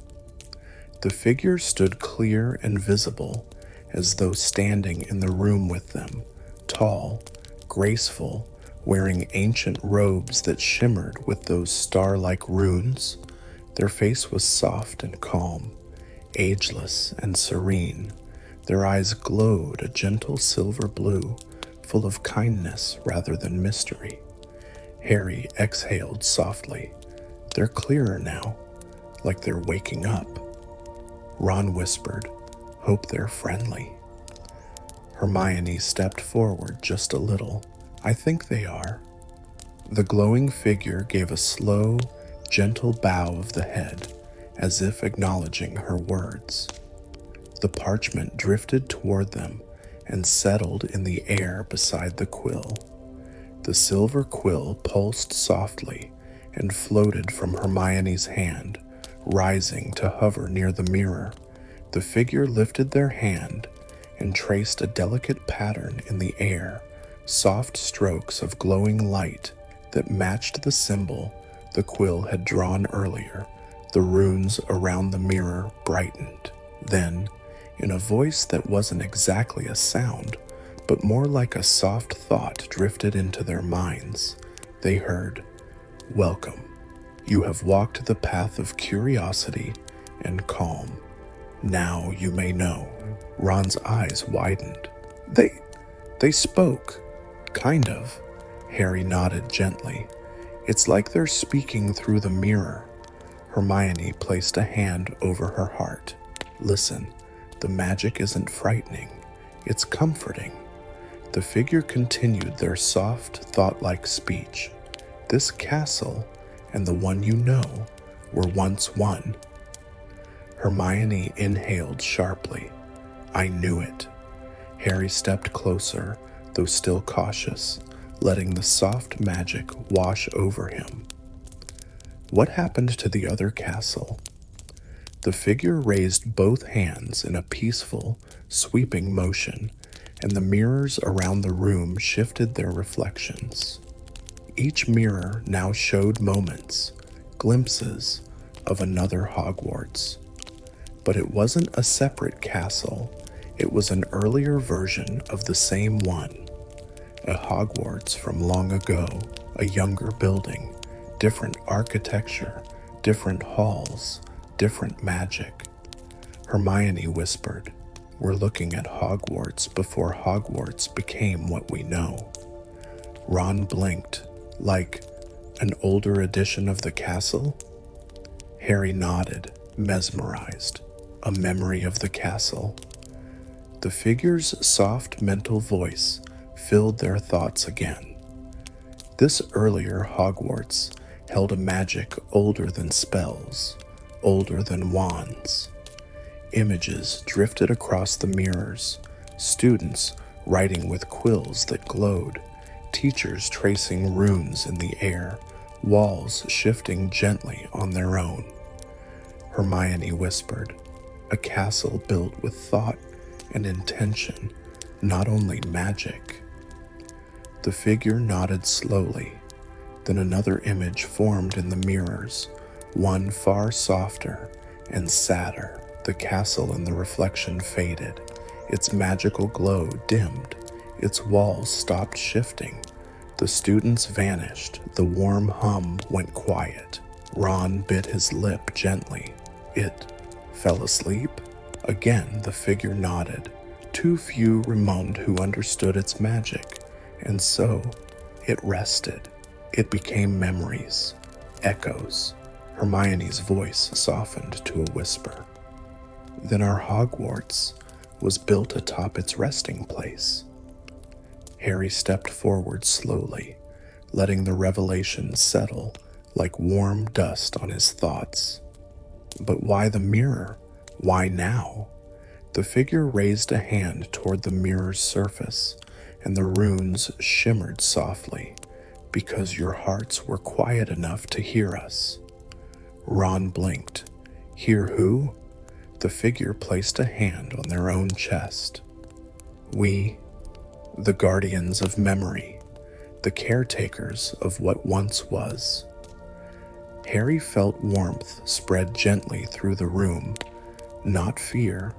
The figure stood clear and visible, as though standing in the room with them, tall, graceful, wearing ancient robes that shimmered with those star-like runes. Their face was soft and calm, ageless and serene. Their eyes glowed a gentle silver blue, full of kindness rather than mystery. Harry exhaled softly. They're clearer now, like they're waking up. Ron whispered, hope they're friendly. Hermione stepped forward just a little. I think they are. The glowing figure gave a slow, gentle bow of the head, as if acknowledging her words. The parchment drifted toward them and settled in the air beside the quill. The silver quill pulsed softly and floated from Hermione's hand, rising to hover near the mirror. The figure lifted their hand and traced a delicate pattern in the air, soft strokes of glowing light that matched the symbol the quill had drawn earlier. The runes around the mirror brightened. Then, in a voice that wasn't exactly a sound, but more like a soft thought drifted into their minds, they heard, "Welcome. You have walked the path of curiosity and calm. Now you may know." Ron's eyes widened. They spoke. Kind of. Harry nodded gently. It's like they're speaking through the mirror. Hermione placed a hand over her heart. Listen, the magic isn't frightening. It's comforting. The figure continued their soft, thought-like speech. This castle and the one you know were once one. Hermione inhaled sharply. I knew it. Harry stepped closer, though still cautious, letting the soft magic wash over him. What happened to the other castle? The figure raised both hands in a peaceful, sweeping motion, and the mirrors around the room shifted their reflections. Each mirror now showed moments, glimpses of another Hogwarts. But it wasn't a separate castle. It was an earlier version of the same one. A Hogwarts from long ago, a younger building, different architecture, different halls, different magic. Hermione whispered, "We're looking at Hogwarts before Hogwarts became what we know." Ron blinked, like an older edition of the castle. Harry nodded, mesmerized. A memory of the castle. The figure's soft mental voice filled their thoughts again. This earlier Hogwarts held a magic older than spells, older than wands. Images drifted across the mirrors, students writing with quills that glowed, teachers tracing runes in the air, walls shifting gently on their own. Hermione whispered, "A castle built with thought and intention, not only magic." The figure nodded slowly. Then another image formed in the mirrors, one far softer and sadder. The castle in the reflection faded. Its magical glow dimmed. Its walls stopped shifting. The students vanished. The warm hum went quiet. Ron bit his lip gently. It fell asleep? Again, the figure nodded. Too few remained who understood its magic, and so it rested. It became memories, echoes. Hermione's voice softened to a whisper. Then our Hogwarts was built atop its resting place. Harry stepped forward slowly, letting the revelation settle like warm dust on his thoughts. But why the mirror? Why now? The figure raised a hand toward the mirror's surface, and the runes shimmered softly. Because your hearts were quiet enough to hear us. Ron blinked. Hear who? The figure placed a hand on their own chest. We, the guardians of memory, the caretakers of what once was. Harry felt warmth spread gently through the room, not fear,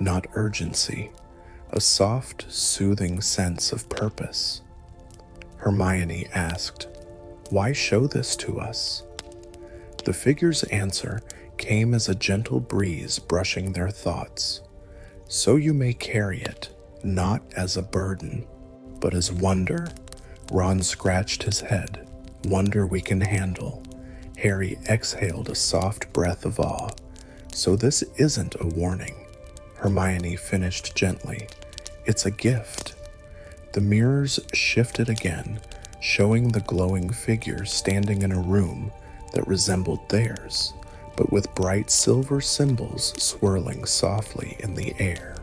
not urgency, a soft, soothing sense of purpose. Hermione asked, "Why show this to us?" The figure's answer came as a gentle breeze brushing their thoughts. "So you may carry it, not as a burden, but as wonder." Ron scratched his head. "Wonder we can handle." Harry exhaled a soft breath of awe. "So this isn't a warning." Hermione finished gently. It's a gift. The mirrors shifted again, showing the glowing figure standing in a room that resembled theirs, but with bright silver symbols swirling softly in the air.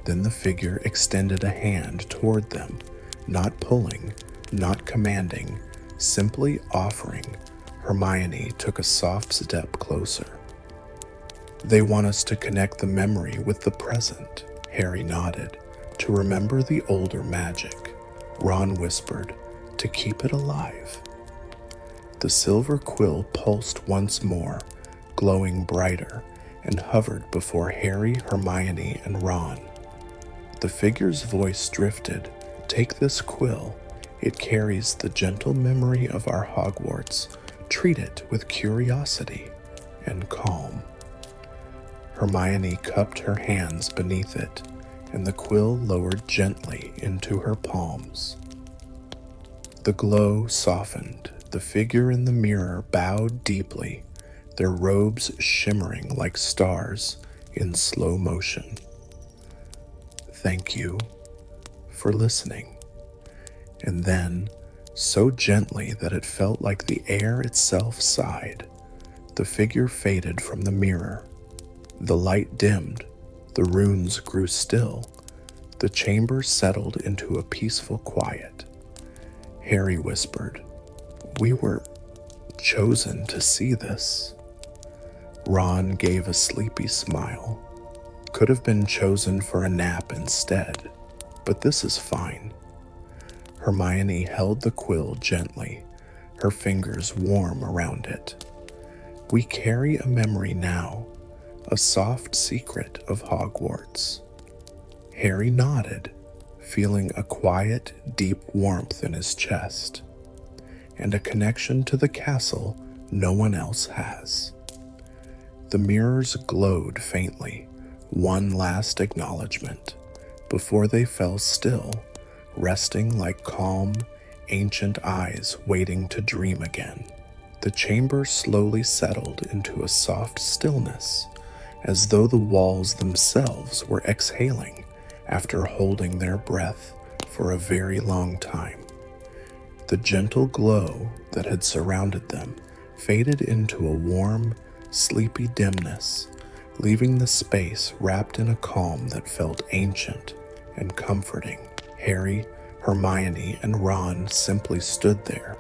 Then the figure extended a hand toward them, not pulling, not commanding, simply offering. Hermione took a soft step closer. They want us to connect the memory with the present, Harry nodded. To remember the older magic, Ron whispered, to keep it alive. The silver quill pulsed once more, glowing brighter, and hovered before Harry, Hermione, and Ron. The figure's voice drifted. Take this quill. It carries the gentle memory of our Hogwarts. Treat it with curiosity and calm. Hermione cupped her hands beneath it, and the quill lowered gently into her palms. The glow softened. The figure in the mirror bowed deeply, their robes shimmering like stars in slow motion. Thank you for listening. And then, so gently that it felt like the air itself sighed, the figure faded from the mirror. The light dimmed, the runes grew still, the chamber settled into a peaceful quiet. Harry whispered, "We were chosen to see this." Ron gave a sleepy smile. Could have been chosen for a nap instead, but this is fine. Hermione held the quill gently, her fingers warm around it. We carry a memory now, a soft secret of Hogwarts. Harry nodded, feeling a quiet, deep warmth in his chest, and a connection to the castle no one else has. The mirrors glowed faintly, one last acknowledgement, before they fell still, resting like calm, ancient eyes waiting to dream again. The chamber slowly settled into a soft stillness, as though the walls themselves were exhaling after holding their breath for a very long time. The gentle glow that had surrounded them faded into a warm, sleepy dimness, leaving the space wrapped in a calm that felt ancient and comforting. Harry, Hermione, and Ron simply stood there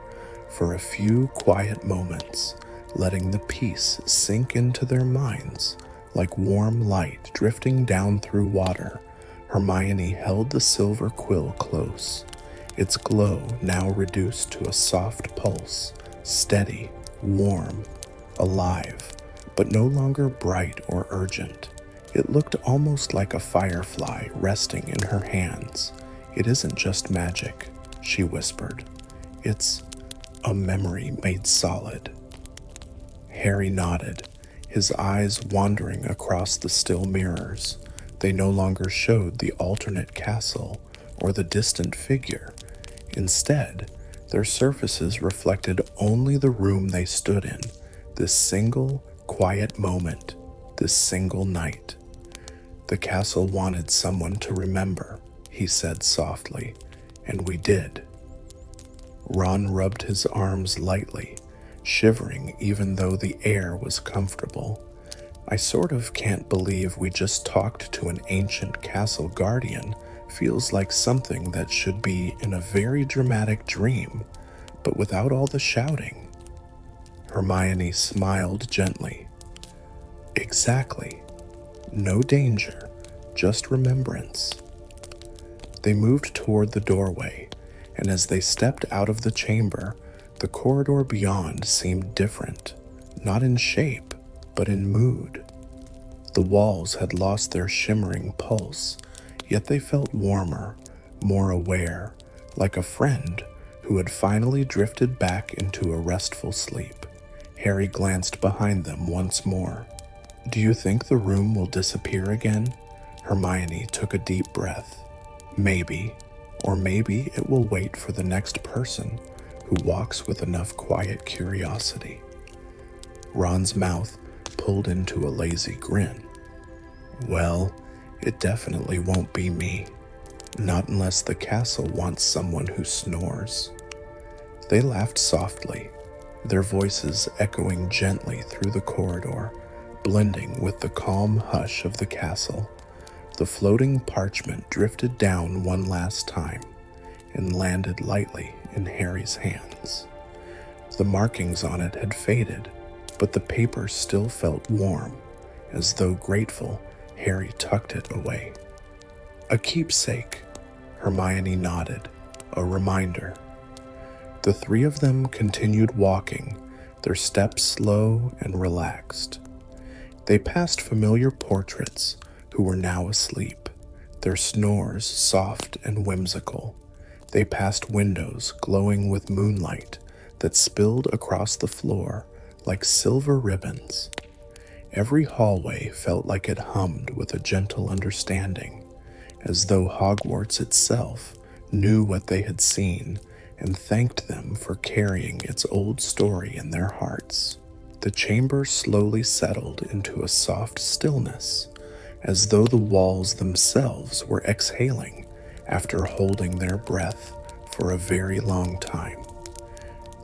for a few quiet moments, letting the peace sink into their minds like warm light drifting down through water. Hermione held the silver quill close, its glow now reduced to a soft pulse, steady, warm, alive, but no longer bright or urgent. It looked almost like a firefly resting in her hands. "It isn't just magic," she whispered. "It's a memory made solid." Harry nodded, his eyes wandering across the still mirrors. They no longer showed the alternate castle or the distant figure. Instead, their surfaces reflected only the room they stood in, this single, quiet moment, this single night. "The castle wanted someone to remember," he said softly, "and we did." Ron rubbed his arms lightly, shivering even though the air was comfortable. "I sort of can't believe we just talked to an ancient castle guardian. Feels like something that should be in a very dramatic dream, but without all the shouting." Hermione smiled gently. "Exactly. No danger, just remembrance." They moved toward the doorway, and as they stepped out of the chamber, the corridor beyond seemed different, not in shape, but in mood. The walls had lost their shimmering pulse, yet they felt warmer, more aware, like a friend who had finally drifted back into a restful sleep. Harry glanced behind them once more. "Do you think the room will disappear again?" Hermione took a deep breath. "Maybe, or maybe it will wait for the next person who walks with enough quiet curiosity." Ron's mouth pulled into a lazy grin. "Well, it definitely won't be me." Not unless the castle wants someone who snores. They laughed softly, their voices echoing gently through the corridor, blending with the calm hush of the castle. The floating parchment drifted down one last time and landed lightly in Harry's hands. The markings on it had faded, but the paper still felt warm. As though grateful, Harry tucked it away. A keepsake, Hermione nodded, a reminder. The three of them continued walking, their steps slow and relaxed. They passed familiar portraits who were now asleep, their snores soft and whimsical. They passed windows glowing with moonlight that spilled across the floor like silver ribbons. Every hallway felt like it hummed with a gentle understanding, as though Hogwarts itself knew what they had seen and thanked them for carrying its old story in their hearts. The chamber slowly settled into a soft stillness, as though the walls themselves were exhaling after holding their breath for a very long time.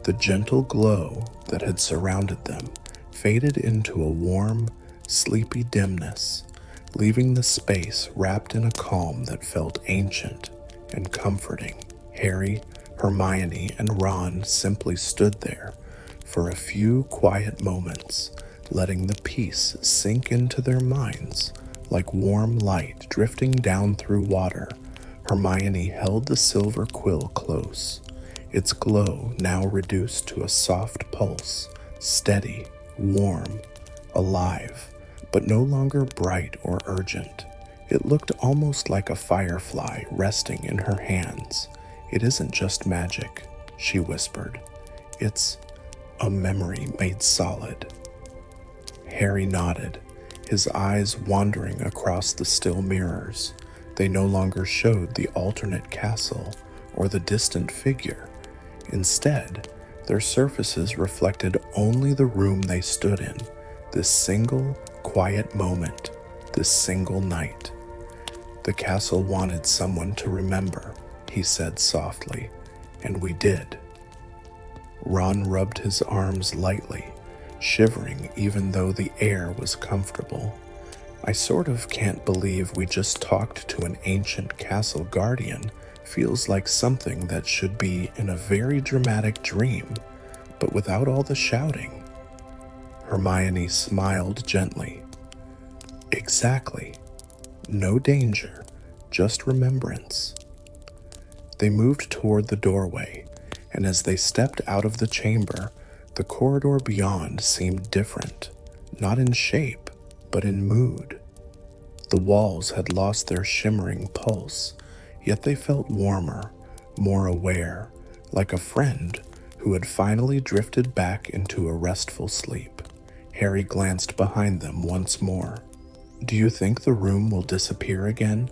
The gentle glow that had surrounded them faded into a warm, sleepy dimness, leaving the space wrapped in a calm that felt ancient and comforting. Harry, Hermione, and Ron simply stood there for a few quiet moments, letting the peace sink into their minds like warm light drifting down through water. Hermione held the silver quill close, its glow now reduced to a soft pulse, steady, warm, alive, but no longer bright or urgent. It looked almost like a firefly resting in her hands. "It isn't just magic," she whispered. "It's a memory made solid." Harry nodded, his eyes wandering across the still mirrors. They no longer showed the alternate castle or the distant figure. Instead, their surfaces reflected only the room they stood in, this single, quiet moment, this single night. "The castle wanted someone to remember," he said softly, "and we did." Ron rubbed his arms lightly, shivering even though the air was comfortable. "I sort of can't believe we just talked to an ancient castle guardian. Feels like something that should be in a very dramatic dream, but without all the shouting." Hermione smiled gently. "Exactly. No danger, just remembrance." They moved toward the doorway, and as they stepped out of the chamber, the corridor beyond seemed different, not in shape, but in mood. The walls had lost their shimmering pulse, yet they felt warmer, more aware, like a friend who had finally drifted back into a restful sleep. Harry glanced behind them once more. "Do you think the room will disappear again?"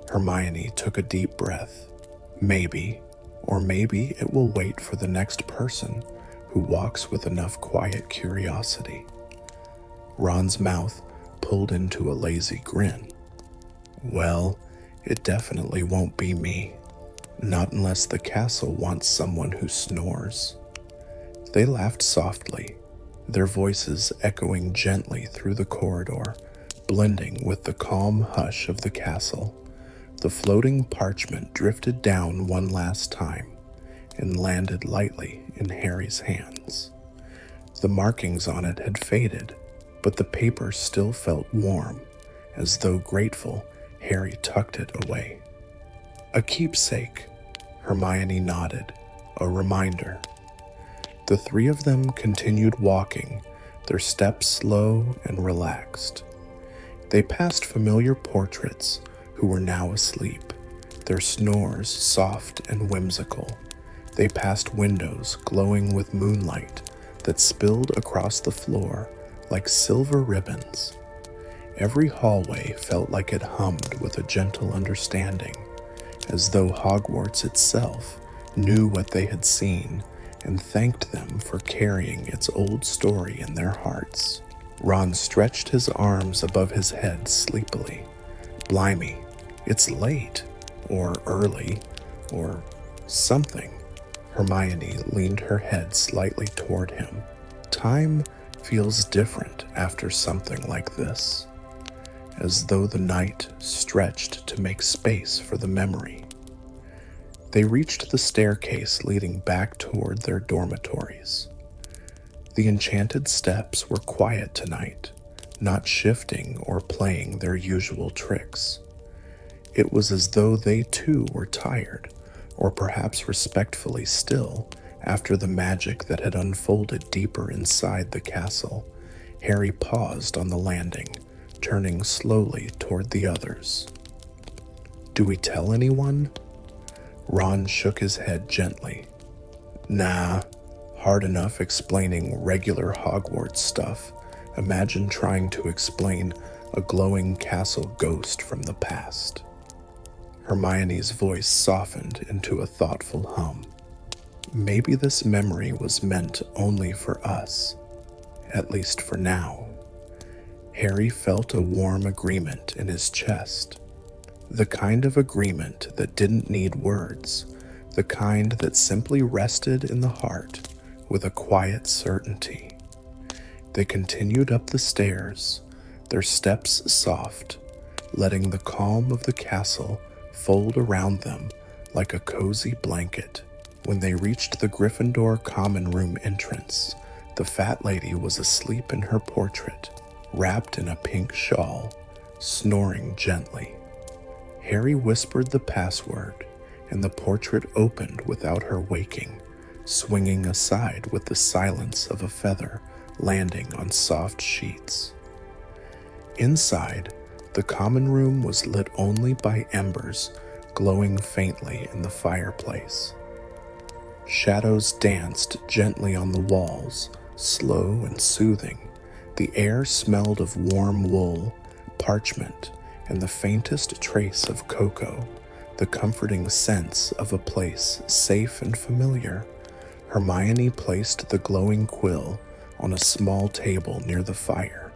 Hermione took a deep breath. "Maybe, or maybe it will wait for the next person who walks with enough quiet curiosity." Ron's mouth pulled into a lazy grin. "Well, it definitely won't be me. Not unless the castle wants someone who snores." They laughed softly, their voices echoing gently through the corridor, blending with the calm hush of the castle. The floating parchment drifted down one last time and landed lightly in Harry's hands. The markings on it had faded, but the paper still felt warm. As though grateful, Harry tucked it away. "A keepsake," Hermione nodded, a reminder. The three of them continued walking, their steps slow and relaxed. They passed familiar portraits who were now asleep, their snores soft and whimsical. They passed windows glowing with moonlight that spilled across the floor like silver ribbons. Every hallway felt like it hummed with a gentle understanding, as though Hogwarts itself knew what they had seen and thanked them for carrying its old story in their hearts. Ron stretched his arms above his head sleepily. "Blimey, it's late. or early, or something. Hermione leaned her head slightly toward him. Time feels different after something like this, as though the night stretched to make space for the memory. They reached the staircase leading back toward their dormitories. The enchanted steps were quiet tonight, not shifting or playing their usual tricks. It was as though they too were tired, or perhaps respectfully still, after the magic that had unfolded deeper inside the castle. Harry paused on the landing, turning slowly toward the others. "Do we tell anyone?" Ron shook his head gently. "Nah, hard enough explaining regular Hogwarts stuff. Imagine trying to explain a glowing castle ghost from the past." Hermione's voice softened into a thoughtful hum. "Maybe this memory was meant only for us, at least for now." Harry felt a warm agreement in his chest. The kind of agreement that didn't need words, the kind that simply rested in the heart with a quiet certainty. They continued up the stairs, their steps soft, letting the calm of the castle fold around them like a cozy blanket. When they reached the Gryffindor common room entrance, the fat lady was asleep in her portrait, wrapped in a pink shawl, snoring gently. Harry whispered the password, and the portrait opened without her waking, swinging aside with the silence of a feather landing on soft sheets. Inside, the common room was lit only by embers glowing faintly in the fireplace. Shadows danced gently on the walls, slow and soothing. The air smelled of warm wool, parchment, and the faintest trace of cocoa, the comforting sense of a place safe and familiar. Hermione placed the glowing quill on a small table near the fire.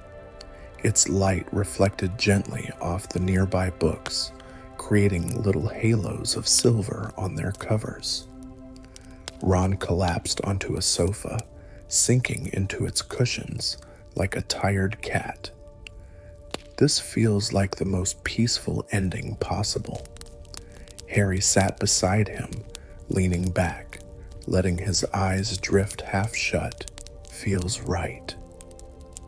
Its light reflected gently off the nearby books, creating little halos of silver on their covers. Ron collapsed onto a sofa, sinking into its cushions like a tired cat. "This feels like the most peaceful ending possible." Harry sat beside him, leaning back, letting his eyes drift half shut. "Feels right."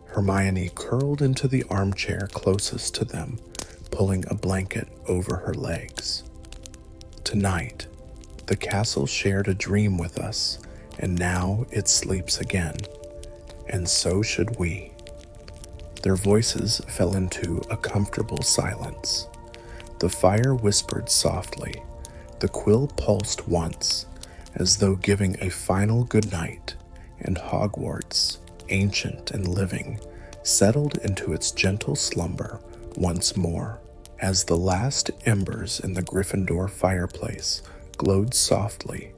Hermione curled into the armchair closest to them, pulling a blanket over her legs. "Tonight, the castle shared a dream with us, and now it sleeps again. And so should we." Their voices fell into a comfortable silence. The fire whispered softly. The quill pulsed once, as though giving a final goodnight, and Hogwarts, ancient and living, settled into its gentle slumber once more. As the last embers in the Gryffindor fireplace glowed softly,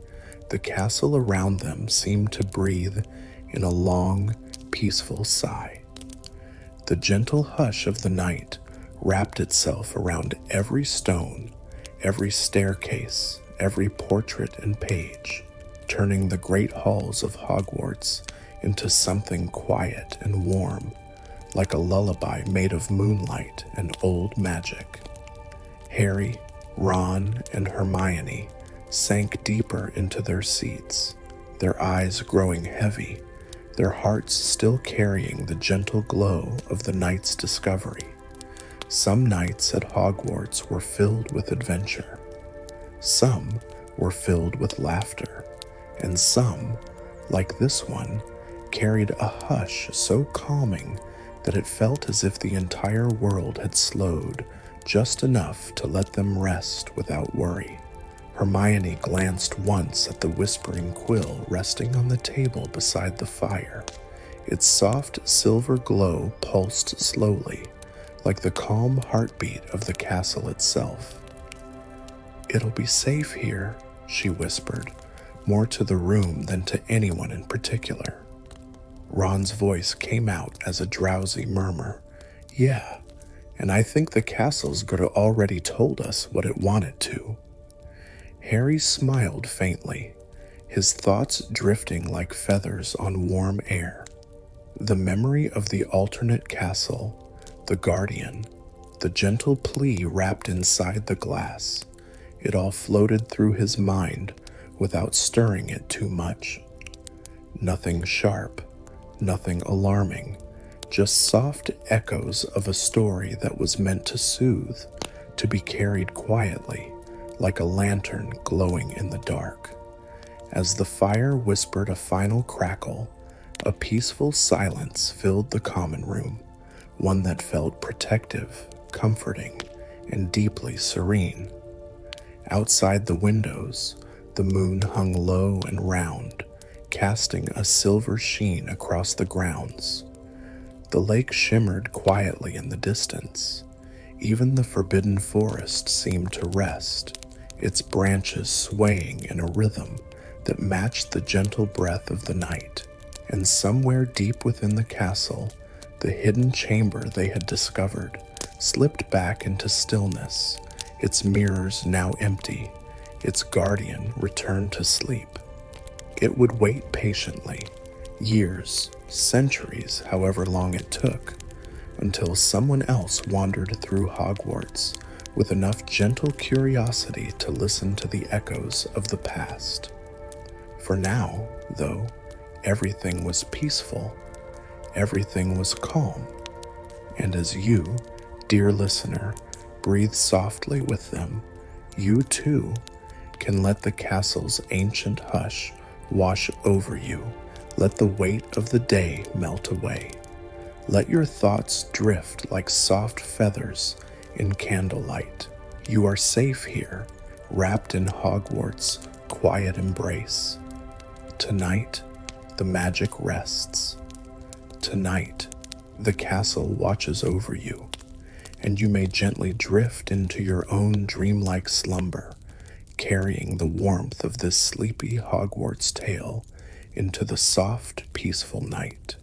the castle around them seemed to breathe in a long, peaceful sigh. The gentle hush of the night wrapped itself around every stone, every staircase, every portrait and page, turning the great halls of Hogwarts into something quiet and warm, like a lullaby made of moonlight and old magic. Harry, Ron, and Hermione sank deeper into their seats, their eyes growing heavy, their hearts still carrying the gentle glow of the night's discovery. Some nights at Hogwarts were filled with adventure. Some were filled with laughter, and some, like this one, carried a hush so calming that it felt as if the entire world had slowed just enough to let them rest without worry. Hermione glanced once at the whispering quill resting on the table beside the fire. Its soft silver glow pulsed slowly, like the calm heartbeat of the castle itself. "It'll be safe here," she whispered, more to the room than to anyone in particular. Ron's voice came out as a drowsy murmur. "Yeah, And I think the castle's could have already told us what it wanted to. Harry smiled faintly, his thoughts drifting like feathers on warm air. The memory of the alternate castle, the guardian, the gentle plea wrapped inside the glass, it all floated through his mind without stirring it too much. Nothing sharp, nothing alarming, just soft echoes of a story that was meant to soothe, to be carried quietly, like a lantern glowing in the dark. As the fire whispered a final crackle, a peaceful silence filled the common room, one that felt protective, comforting, and deeply serene. Outside the windows, the moon hung low and round, casting a silver sheen across the grounds. The lake shimmered quietly in the distance. Even the forbidden forest seemed to rest, its branches swaying in a rhythm that matched the gentle breath of the night. And somewhere deep within the castle, the hidden chamber they had discovered slipped back into stillness, its mirrors now empty, its guardian returned to sleep. It would wait patiently, years, centuries, however long it took, until someone else wandered through Hogwarts with enough gentle curiosity to listen to the echoes of the past. For now, though, everything was peaceful, everything was calm, and as you, dear listener, breathe softly with them, you too can let the castle's ancient hush wash over you. Let the weight of the day melt away. Let your thoughts drift like soft feathers in candlelight. You are safe here, wrapped in Hogwarts' quiet embrace. Tonight, the magic rests. Tonight, the castle watches over you, and you may gently drift into your own dreamlike slumber, carrying the warmth of this sleepy Hogwarts tale into the soft, peaceful night.